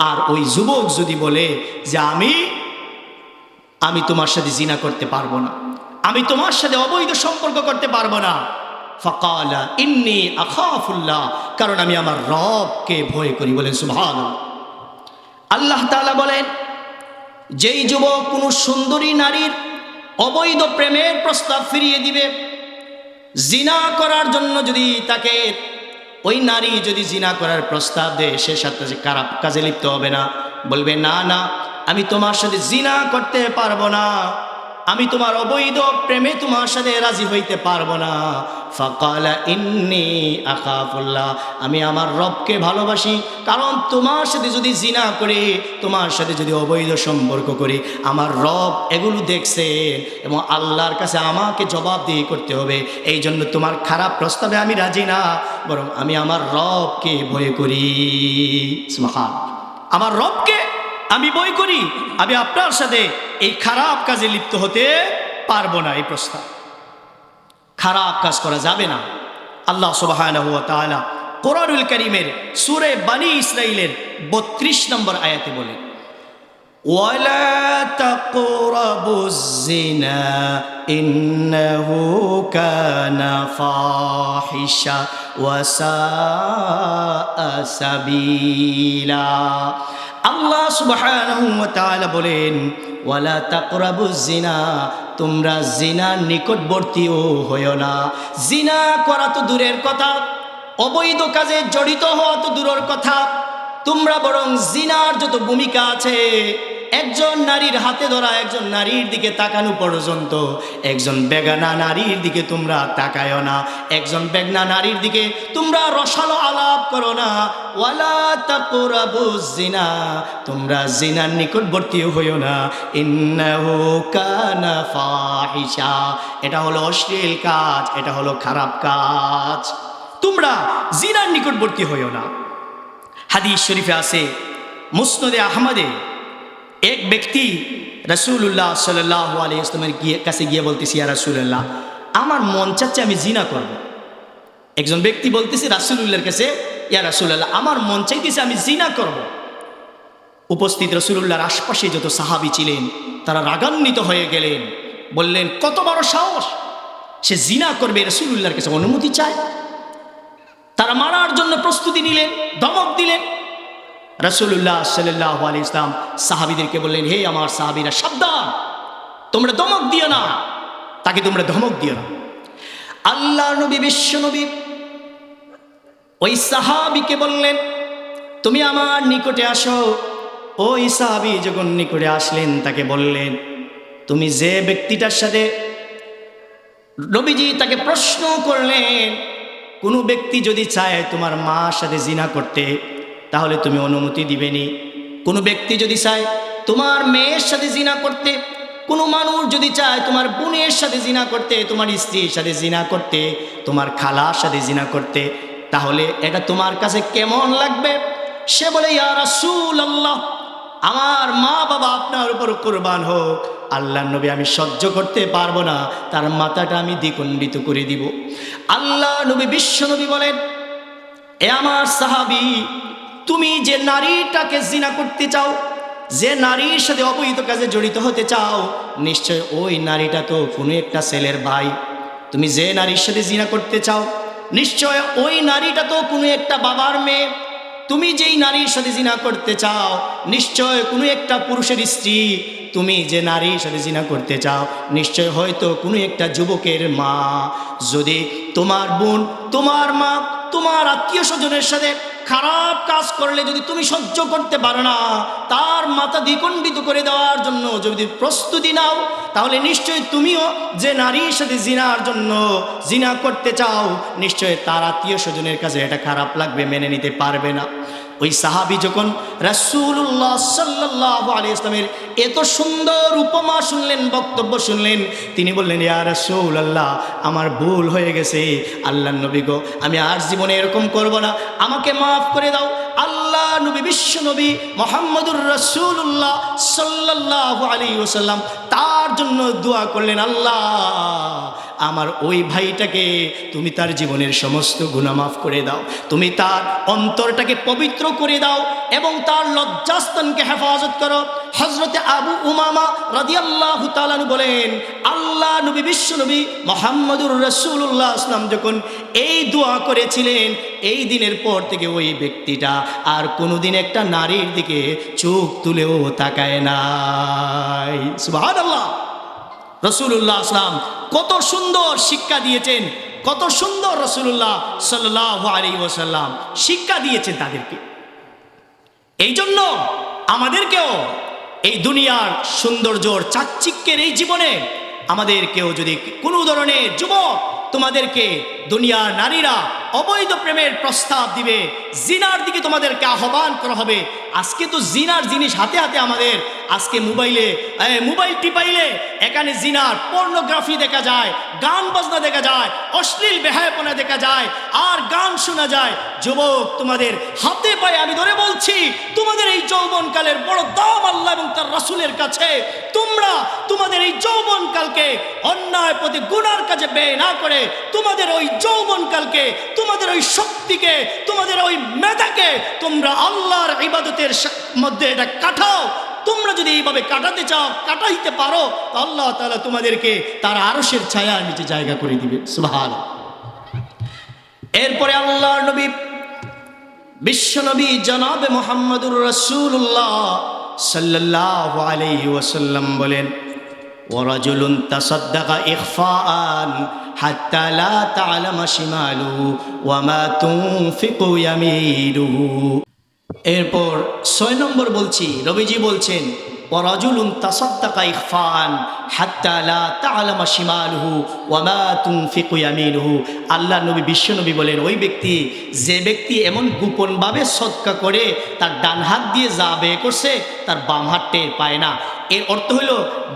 আর ওই যুবক যদি বলে যে আমি তোমার সাথে জিনা করতে পারবো না, আমি তোমার সাথে অবৈধ সম্পর্ক করতে পারবো না, ফাকালা ইন্নী আখাফুল্লাহ, কারণ আমি আমার রবকে ভয় করি। বলেন সুবহানাল্লাহ। আল্লাহ তাআলা বলেন, যেই যুবক কোনো সুন্দরী নারীর অবৈধ প্রেমের প্রস্তাব ফিরিয়ে দিবে, জিনা করার জন্য যদি তাকে, ওই নারী যদি জিনা করার প্রস্তাব দেয়, সে সাথে খারাপ কাজে লিপ্ত হবে না, বলবে না না আমি তোমার সাথে জিনা করতে পারবো না, আমি তোমার অবৈধ প্রেমে তোমার সাথে রাজি হইতে পারবো না। ফাকালা ইন্নী আখাফুল্লাহ, আমি আমার রবকে ভালোবাসি, কারণ তোমার সাথে যদি জিনা করে, তোমার সাথে যদি অবৈধ সম্পর্ক করি, আমার রব এগুলো দেখছে এবং আল্লাহর কাছে আমাকে জবাবদিহি করতে হবে। এই জন্য তোমার খারাপ প্রস্তাবে আমি রাজি না, বরং আমি আমার রবকে ভয় করি। সুবহানাল্লাহ। আমার রবকে আমি ভয় করি, আমি আপনার সাথে এই খারাপ কাজে লিপ্ত হতে পারবো না। এই প্রস্তাব, খারাপ কাজ করা যাবে না। আল্লাহ সুবহানাহু ওয়া তাআলা কোরআনুল কারীমের সূরা বনী ইসরাঈলের 32 নম্বর আয়াতে বলেন, ওয়ালা তাকরাবুজ জিনা ইন্নাহু কানা ফাহিশা ওয়া সাআ সাবিলা। আল্লাহ সুবহানাহু ওয়া তাআলা বলেন, ওয়ালা তাকরাবুজ জিনা, তোমরা জিনার নিকটবর্তীও হইও না। জিনা করা তো দূরের কথা, অবৈধ কাজে জড়িত হওয়া তো দূরের কথা, তোমরা বরং জিনার যত ভূমিকা আছে, একজন নারীর হাতে ধরা, একজন নারীর দিকে তাকানো পর্যন্ত, একজন বেগানা নারীর দিকে তোমরা তাকায়ও না, একজন বেগনা নারীর দিকে তোমরা রসালো আলাপ করো না। ওয়ালা তাকরাবুজ জিনা, তোমরা জিনার নিকটবর্তী হইও না। ইন্নাহু কানা ফাহিশা, এটা হলো অশ্লীল কাজ, এটা হলো খারাপ কাজ, তোমরা জিনার নিকটবর্তী হইও না। হাদিস শরীফে আছে, মুসনাদে আহমদে, এক ব্যক্তি রাসূলুল্লাহ সাল্লাল্লাহু আলাইহি ওয়াসাল্লামের কাছে গিয়ে বলতেছি, ইয়া রাসূলুল্লাহ, আমার মন চাচ্ছে আমি জিনা করব, একজন ব্যক্তি বলতেছে রাসূলুল্লাহর কাছে, ইয়া রাসূলুল্লাহ, আমার মন চাইতেছে আমি জিনা করব। উপস্থিত রাসূলুল্লাহর আশপাশে যত সাহাবী ছিলেন তারা রাগান্বিত হয়ে গেলেন, বললেন কত বড় সাহস, সে জিনা করবে, রাসূলুল্লাহর কাছে অনুমতি চায়। তারা মারার জন্য প্রস্তুতি নিলেন, ধমক দিলেন। রাসূলুল্লাহ সাল্লাল্লাহু আলাইহি ওয়াসাল্লাম সাহাবীদেরকে বললেন, হে আমার সাহাবীরা, সাবধান, তোমরা ধমক দিও না, তাকে তোমরা ধমক দিও না। আল্লাহ নবী, বিশ্ব নবী ওই সাহাবীকে বললেন, তুমি আমার নিকটে আসো। ওই সাহাবী যখন নিকটে আসলেন তাকে বললেন, তুমি যে ব্যক্তিটার সাথে, নবীজি তাকে প্রশ্ন করলেন, কোনো ব্যক্তি যদি চায় তোমার মার সাথে জিনা করতে তাহলে তুমি অনুমতি দিবেনি? কোনো ব্যক্তি যদি চায় তোমার মেয়ের সাথে জিনা করতে, কোনো মানুষ যদি চায় তোমার বোনের সাথে জিনা করতে, তোমার স্ত্রীর সাথে জিনা করতে, তোমার খালার সাথে জিনা করতে, তাহলে এটা তোমার কাছে কেমন লাগবে? সে বলে, ইয়া রাসূলুল্লাহ, আমার মা বাবা আপনার উপর কুরবান হোক, আল্লাহর নবী, আমি সহ্য করতে পারবো না, তার মাথাটা আমি দ্বিখণ্ডিত করে দিব। আল্লাহ নবী, বিশ্ব নবী বলেন, এ আমার সাহাবী, তুমি যে নারীটাকে জিনা করতে চাও, যে নারীর সাথে অবৈধ কাজে জড়িত হতে চাও, নিশ্চয় ওই নারীটা তো কোনো একটা ছেলের ভাই। তুমি যে নারীর সাথে জিনা করতে চাও, নিশ্চয় ওই নারীটা তো কোনো একটা বাবার মেয়ে। তুমি যেই নারীর সাথে জিনা করতে চাও, নিশ্চয় কোনো একটা পুরুষের স্ত্রী। তুমি যে নারীর সাথে জিনা করতে চাও, নিশ্চয় হয়তো কোনো একটা যুবকের মা। যদি তোমার বোন, তোমার মা, তোমার আত্মীয় স্বজনের সাথে খারাপ কাজ করলে যদি তুমি সহ্য করতে পারো না, তার মাথা দ্বিখণ্ডিত করে দেওয়ার জন্য যদি প্রস্তুতি নাও, তাহলে নিশ্চয় তুমিও যে নারীর সাথে জিনার জন্য জিনা করতে চাও, নিশ্চয় তার আত্মীয় স্বজনের কাছে এটা খারাপ লাগবে, মেনে নিতে পারবে না। ওই সাহাবী যখন রাসূলুল্লাহ সাল্লাল্লাহু আলাইহি ওয়াসাল্লামের এত সুন্দর উপমা শুনলেন, বক্তব্য শুনলেন, তিনি বললেন, ইয়া রাসূলুল্লাহ, আমার ভুল হয়ে গেছে, আল্লাহর নবী গো, আমি আর জীবনে এরকম করব না, আমাকে মাফ করে দাও। আল্লাহ নবী, বিশ্ব নবী মুহাম্মদুর রাসূলুল্লাহ সাল্লাল্লাহু আলাইহি ওয়াসাল্লাম তার জন্য দোয়া করলেন, আল্লাহ, আমার ওই ভাইটাকে তুমি তার জীবনের সমস্ত গুনাহ মাফ করে দাও, তুমি তার অন্তরটাকে পবিত্র করে দাও এবং তার লজ্জাস্থানকে হেফাজত করো। হযরতে আবু উমামা রাদিয়াল্লাহু তাআলা বলেন, আল্লাহ নবী, বিশ্ব নবী মুহাম্মদুর রাসূলুল্লাহ সাল্লাম যখন এই দোয়া করেছিলেন, এই দিনের পর থেকে ওই ব্যক্তিটা আর কোনোদিন একটা নারীর দিকে চোখ তুলেও তাকায় নাই। সুবহানাল্লাহ। রাসূলুল্লাহ সাল্লাম কত সুন্দর শিক্ষা দিয়েছেন, কত সুন্দর রাসূলুল্লাহ সাল্লাল্লাহু আলাইহি ওয়াসাল্লাম শিক্ষা দিয়েছেন তাদেরকে। এই জন্য আমাদেরকেও এই দুনিয়ার সৌন্দর্যর চাকচিক্যের এই জীবনে আমাদেরকেও যদি কোনো ধরনের যুবক তোমাদেরকে দুনিয়ার নারীরা অবৈধ প্রেমের প্রস্তাব দিবে, জিনার দিকে তোমাদেরকে আহ্বান করা হবে। আজকে তো জিনার জিনিস হাতে হাতে আমাদের, আজকে মোবাইল টিপাইলে এখানে জিনার পর্নোগ্রাফি দেখা যায়, গান বাজনা দেখা যায়, অশ্লীল বেহায়াপনা দেখা যায়, আর গান শোনা যায়। যুবক, তোমাদের হাতে পায়ে আমি ধরে বলছি, তোমাদের এই যৌবনকালের বড় দাম আল্লাহ এবং তার রাসূলের কাছে। তোমরা তোমাদের এই যৌবনকালকে অন্যায় প্রতি গুনার কাজে ব্যয় না করে তোমাদের ওই যৌবনকালকে, তোমাদের ওই শক্তিকে, তোমাদের ওই মেধাকে তোমরা আল্লাহর ইবাদতের মধ্যে এটা কাটাও। তোমরা যদি এইভাবে কাটাতে চাও, কাটাইতে পারো, তো আল্লাহ তাআলা তোমাদেরকে তার আরশের ছায়ার নিচে জায়গা করে দিবে। সুবহানাল্লাহ। এরপরে আল্লাহর নবী, বিশ্ব নবী জনাবে মুহাম্মদুর রাসূলুল্লাহ সাল্লাল্লাহু আলাইহি ওয়াসাল্লাম বলেন, ওয়ারাজুলুন তাসাদ্দাকা ইখফাআন হাত্তা লা তা'লামা শিমালুহু ওয়া মা তুনফিকু ইয়ামিনুহু। এরপর 6 নম্বর বলছি, নবীজি বলছেন, ওয়ারাজুলুন তাসাদ্দাকা ইখফাআন হাত্তা লা তা'লামা শিমালুহু ওয়া মা তুনফিকু ইয়ামিনুহু। আল্লাহ নবী, বিশ্ব নবী বলেন, ওই ব্যক্তি, যে ব্যক্তি এমন গোপনভাবে সদকা করে, তার ডান হাত দিয়ে যা ব্যয় করছে তার বাম হাত টের পায় না। এর অর্থ হইল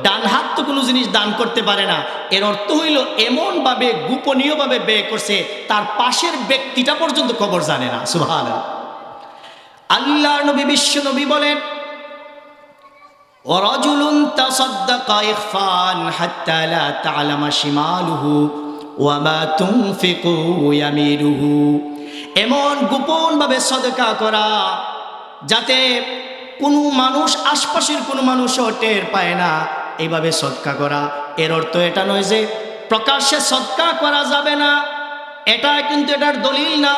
ডান হাত তো কোনো জিনিস দান করতে পারে না। এর অর্থ হইল এমনভাবে গোপনীয়ভাবে ব্যয় করছে, তার পাশের ব্যক্তিটা পর্যন্ত খবর জানে না। সুবহানাল্লাহ। আল্লাহ নবী, বিশ্ব নবী বলেন, ওয়ারাজুলুন তাসাদ্দাকা ইখফান হাত্তা লা তা'লামা শিমালুহু ওয়া মা তুনফিকু ইয়ামিনুহু। এমন গোপনভাবে সদকা করা যাতে কোনো মানুষ, আশপাশের কোনো মানুষও টের পায় না, এইভাবে সদকা করা। এর অর্থ এটা নয় যে প্রকাশ্যে সদকা করা যাবে না, এটা কিন্তু এটার দলিল না।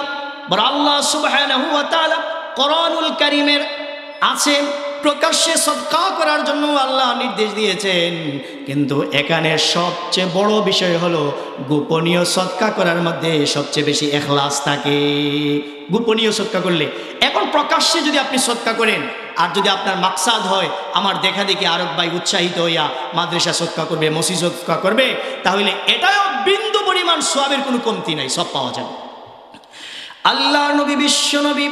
বরং আল্লাহ সুবহানাহু ওয়া তাআলা কোরআনুল কারীমের আছে প্রকাশ্যে সদকা করার জন্য আল্লাহ নির্দেশ দিয়েছেন, কিন্তু এখানে সবচেয়ে বড় বিষয় হলো গোপনীয় সদকা করার মধ্যে সবচেয়ে বেশি ইখলাস থাকে। গোপনীয় সদকা করলে, এখন প্রকাশ্যে যদি আপনি সদকা করেন আর যদি আপনার মাকসাদ হয় আমার দেখা দেখি আরব ভাই উৎসাহিত হইয়া মাদ্রাসা সদকা করবে, মসজিদ সদকা করবে, তাহলে এটাও বিন্দু পরিমাণ সওয়াবের কোনো কমতি নাই, সব পাওয়া যাবে। আল্লাহ নবী, বিশ্ব নবী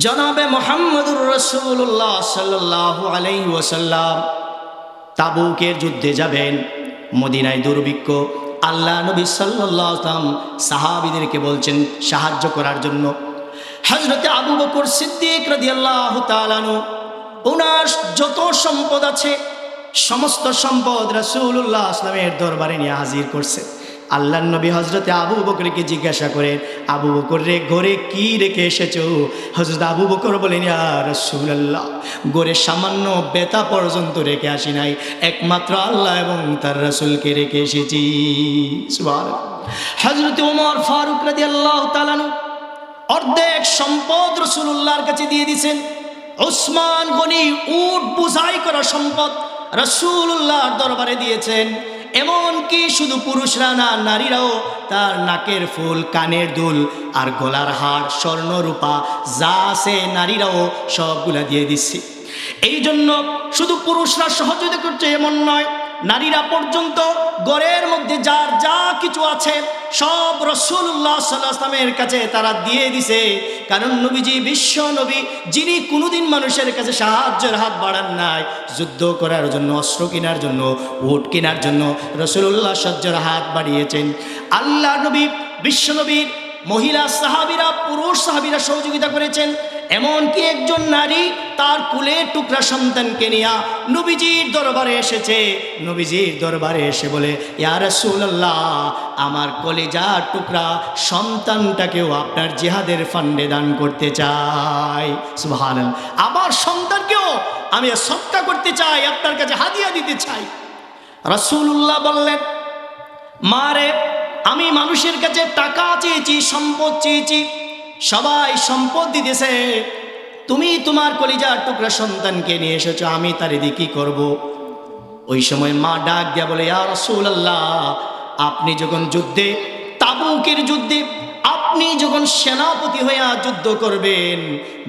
জনাবে মুহাম্মদুর রাসূলুল্লাহ সাল্লাল্লাহু আলাইহি ওয়াসাল্লাম তাবুকের যুদ্ধে যাবেন, মদিনায় দুর্ভিক্ষ। আল্লাহ নবী সাল্লাল্লাহু আলাইহি ওয়াসাল্লাম সাহাবীদেরকে বলছেন সাহায্য করার জন্য। হযরতে আবু বকর সিদ্দিক রাদিয়াল্লাহু তাআলা আনহু, ওনার যত সম্পদ আছে সমস্ত সম্পদ রাসূলুল্লাহ সাল্লাল্লাহু আলাইহি ওয়াসাল্লামের দরবারে নিয়ে হাজির করছে। আল্লাহর নবী হযরতে আবু বকরকে জিজ্ঞাসা করেন, আবু বকর রে, ঘরে কি রেখে এসেছো? হযরত আবু বকর বলেন, ইয়া রাসূলুল্লাহ, ঘরে সামান্য বেতা পর্যন্ত রেখে আসি নাই, একমাত্র আল্লাহ এবং তার রাসূলকে রেখে এসেছি। সুবহানাল্লাহ। হযরত ওমর ফারুক রাদিয়াল্লাহু তাআলা আনহু অর্ধেক সম্পদ রাসূলুল্লাহর কাছে দিয়ে দিয়েছেন। ওসমান গনি উট বোঝাই করা সম্পদ রাসূলুল্লাহর দরবারে দিয়েছেন। এমনকি শুধু পুরুষরা না, নারীরাও তার নাকের ফুল, কানের দুল আর গলার হার, স্বর্ণ রূপা যা আছে নারীরাও সবগুলা দিয়ে দিচ্ছে। এই জন্য শুধু পুরুষরা সহযোগিতা করছে এমন নয়, নারীরা পর্যন্ত ঘরের মধ্যে যার যা কিছু আছে সব রাসূলুল্লাহ সাল্লাল্লাহু আলাইহি ওয়াসাল্লামের কাছে তারা দিয়ে দিছে। কারণ নবীজি বিশ্ব নবী, যিনি কোনোদিন মানুষের কাছে সাহায্যের হাত বাড়ান নাই, যুদ্ধ করার জন্য, অস্ত্র কেনার জন্য, উট কেনার জন্য রাসূলুল্লাহ সাহায্যের হাত বাড়িয়েছেন। আল্লাহ নবী, বিশ্ব নবীর মহিলা সাহাবীরা, পুরুষ সাহাবীরা সহযোগিতা করেছেন। এমনকি একজন নারী তার কুলের টুকরা সন্তানকে নিয়ে নবীজির দরবারে এসেছে। নবীজির দরবারে এসে বলে, ইয়া রাসূলুল্লাহ, আমার কলিজার টুকরা সন্তানটাকেও আপনার জিহাদের ফান্ডে দান করতে চাই। সুবহানাল্লাহ। আবার সন্তানকেও আমি সদকা করতে চাই, আপনার কাছে হাদিয়া দিতে চাই। রাসূলুল্লাহ বললেন, মারে, আমি মানুষের কাছে টাকা চেয়েছি, সম্পদ চেয়েছি, সবাই সম্পদ দিতেছে, তুমি তোমার কলিজার টুকরা সন্তানকে নিয়ে এসেছো, আমি তারে দিয়ে কি করবো? ওই সময় মা ডাক দিয়া বলে, ইয়া রাসূলুল্লাহ, আপনি যখন যুদ্ধে, তাবুকের যুদ্ধে আপনি যখন সেনাপতি হইয়া যুদ্ধ করবেন,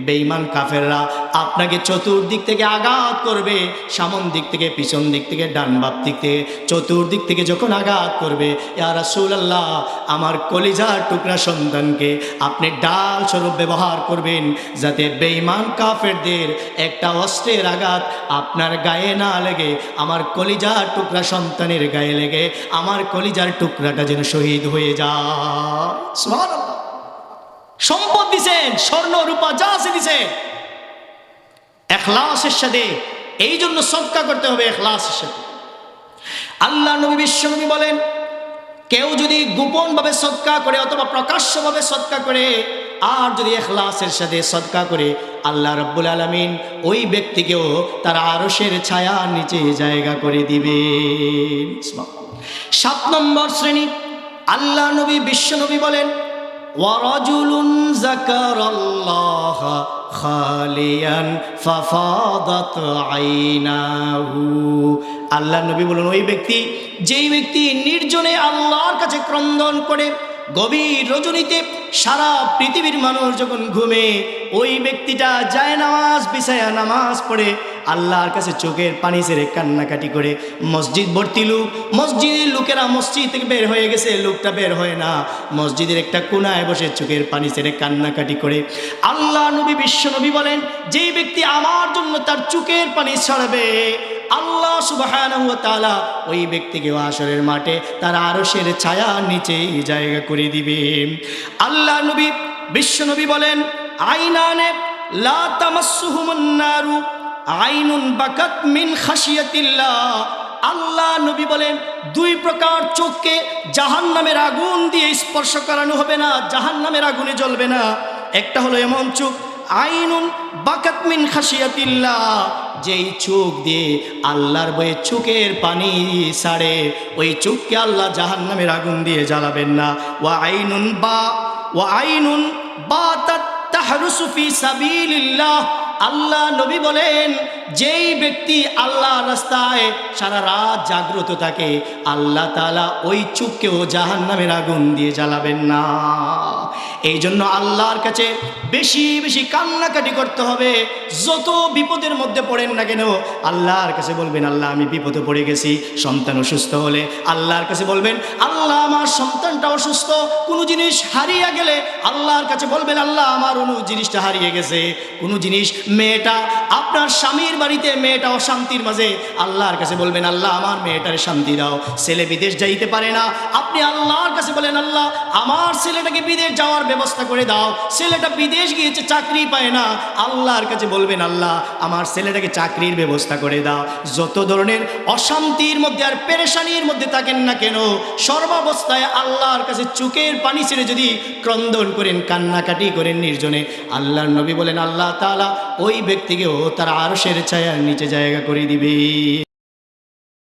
বেঈমান কাফেররা আপনাকে চতুর্দিক থেকে আঘাত করবে, সামন দিক থেকে, পিছন দিক থেকে, ডান বাম দিক থেকে, চতুর্দিক থেকে যখন আঘাত করবে, ইয়া রাসূলুল্লাহ, আমার কলিজার টুকরা সন্তানকে আপনি ডাল স্বরূপ ব্যবহার করবেন, যাতে বেঈমান কাফেরদের একটা অস্ত্রের আঘাত আপনার গায়ে না লেগে আমার কলিজার টুকরা সন্তানের গায়ে লেগে আমার কলিজার টুকরাটা যেন শহীদ হয়ে যায়। সুবহানাল্লাহ। সম্পদ দিছেন, স্বর্ণ রূপা যা আছে দিছেন, ইখলাসের সাথে। এই জন্য সদকা করতে হবে ইখলাসের সাথে। আল্লাহ নবী, বিশ্ব নবী বলেন, কেউ যদি গোপনভাবে সদকা করে অথবা প্রকাশ্যভাবে সদকা করে আর যদি ইখলাসের সাথে সদকা করে, আল্লাহ রাব্বুল আলামিন ওই ব্যক্তিকেও তার আরশের ছায়ার নিচে জায়গা করে দিবেন। 7 নম্বর শ্রেণী, আল্লাহ নবী, বিশ্ব নবী বলেন, ওয়ারাজুলুন যাকারাল্লাহ খালিয়ান ফাফাদাত আইনাহু। আল্লাহ নবী বলেন, ওই ব্যক্তি, যেই ব্যক্তি নির্জনে আল্লাহর কাছে ক্রন্দন করে, গভীর রজনীতে সারা পৃথিবীর মানুষ যখন ঘুমে, ওই ব্যক্তিটা যায় নামাজ বিছায়া নামাজ পড়ে আল্লাহর কাছে চোখের পানি ছেড়ে কান্নাকাটি করে। মসজিদ ভর্তি লোক, মসজিদের লোকেরা মসজিদ থেকে বের হয়ে গেছে, লোকটা বের হয় না, মসজিদের একটা কোনায় বসে চোখের পানি ছেড়ে কান্নাকাটি করে। আল্লাহ নবী, বিশ্ব নবী বলেন, যেই ব্যক্তি আমার জন্য তার চোখের পানি ছাড়বে, আল্লাহ সুবহানাহু ওয়া তাআলা ওই ব্যক্তিকে হাশরের মাঠে তার আরশের ছায়ার নিচে জায়গা করে দিবেন। আল্লাহ নবী, বিশ্ব নবী বলেন, আইনানে লা তামাসসুহুমুন নারু আইনুন বাকাত মিন খাশিয়াতিল্লাহ। আল্লাহ নবী বলেন দুই প্রকার চোখকে জাহান্নামের আগুন দিয়ে স্পর্শ করানো হবে না, জাহান্নামের আগুনে জ্বলবে না। একটা হলো এমন চোখ আইনুন বাকাত মিন খাশিয়াতিল্লাহ, যেই চোখ দিয়ে আল্লাহর বয়ে চোখের পানি ছাড়ে, ওই চোখকে আল্লাহ জাহান্নামের আগুন দিয়ে জ্বালাবেন না। ওয়া আইনুন বাতাত তাহরুসু ফি সাবিলিল্লাহ, আল্লাহ নবী বলেন যেই ব্যক্তি আল্লাহর রাস্তায় সারা রাত জাগ্রত থাকে, আল্লাহ তাআলা ওই চোখকেও জাহান্নামের আগুন দিয়ে জ্বালাবেন না। এই জন্য আল্লাহর কাছে বেশি বেশি কান্নাকাটি করতে হবে। যত বিপদের মধ্যে পড়েন না কেন আল্লাহর কাছে বলবেন, আল্লাহ আমি বিপদে পড়ে গেছি। সন্তান অসুস্থ হলে আল্লাহর কাছে বলবেন, আল্লাহ আমার সন্তানটা অসুস্থ। কোনো জিনিস হারিয়ে গেলে আল্লাহর কাছে বলবেন, আল্লাহ আমার জিনিসটা হারিয়ে গেছে। কোনো জিনিস, মেয়েটা আপনার স্বামীর বাড়িতে, মেয়েটা অশান্তির মাঝে, আল্লাহর কাছে বলবেন, আল্লাহ আমার মেয়েটারে শান্তি দাও। ছেলে বিদেশ যাইতে পারে না, আপনি আল্লাহর কাছে বলেন, আল্লাহ আমার ছেলেটাকে বিদেশ যাওয়ার ব্যবস্থা করে দাও। ছেলেটা বিদেশ গিয়েছে, চাকরি পায় না, আল্লাহর কাছে বলবেন, আল্লাহ আমার ছেলেটাকে চাকরির ব্যবস্থা করে দাও। যত ধরনের অশান্তির মধ্যে আর পেরেশানির মধ্যে থাকেন না কেন, সর্বাবস্থায় আল্লাহর কাছে চোখের পানি ছেড়ে যদি ক্রন্দন করেন, কান্নাকাটি করেন নির্জনে, আল্লাহর নবী বলেন আল্লাহ তাআলা ওই ব্যক্তিকেও তার আরশের ছায়ার নিচে জায়গা করে দিবে।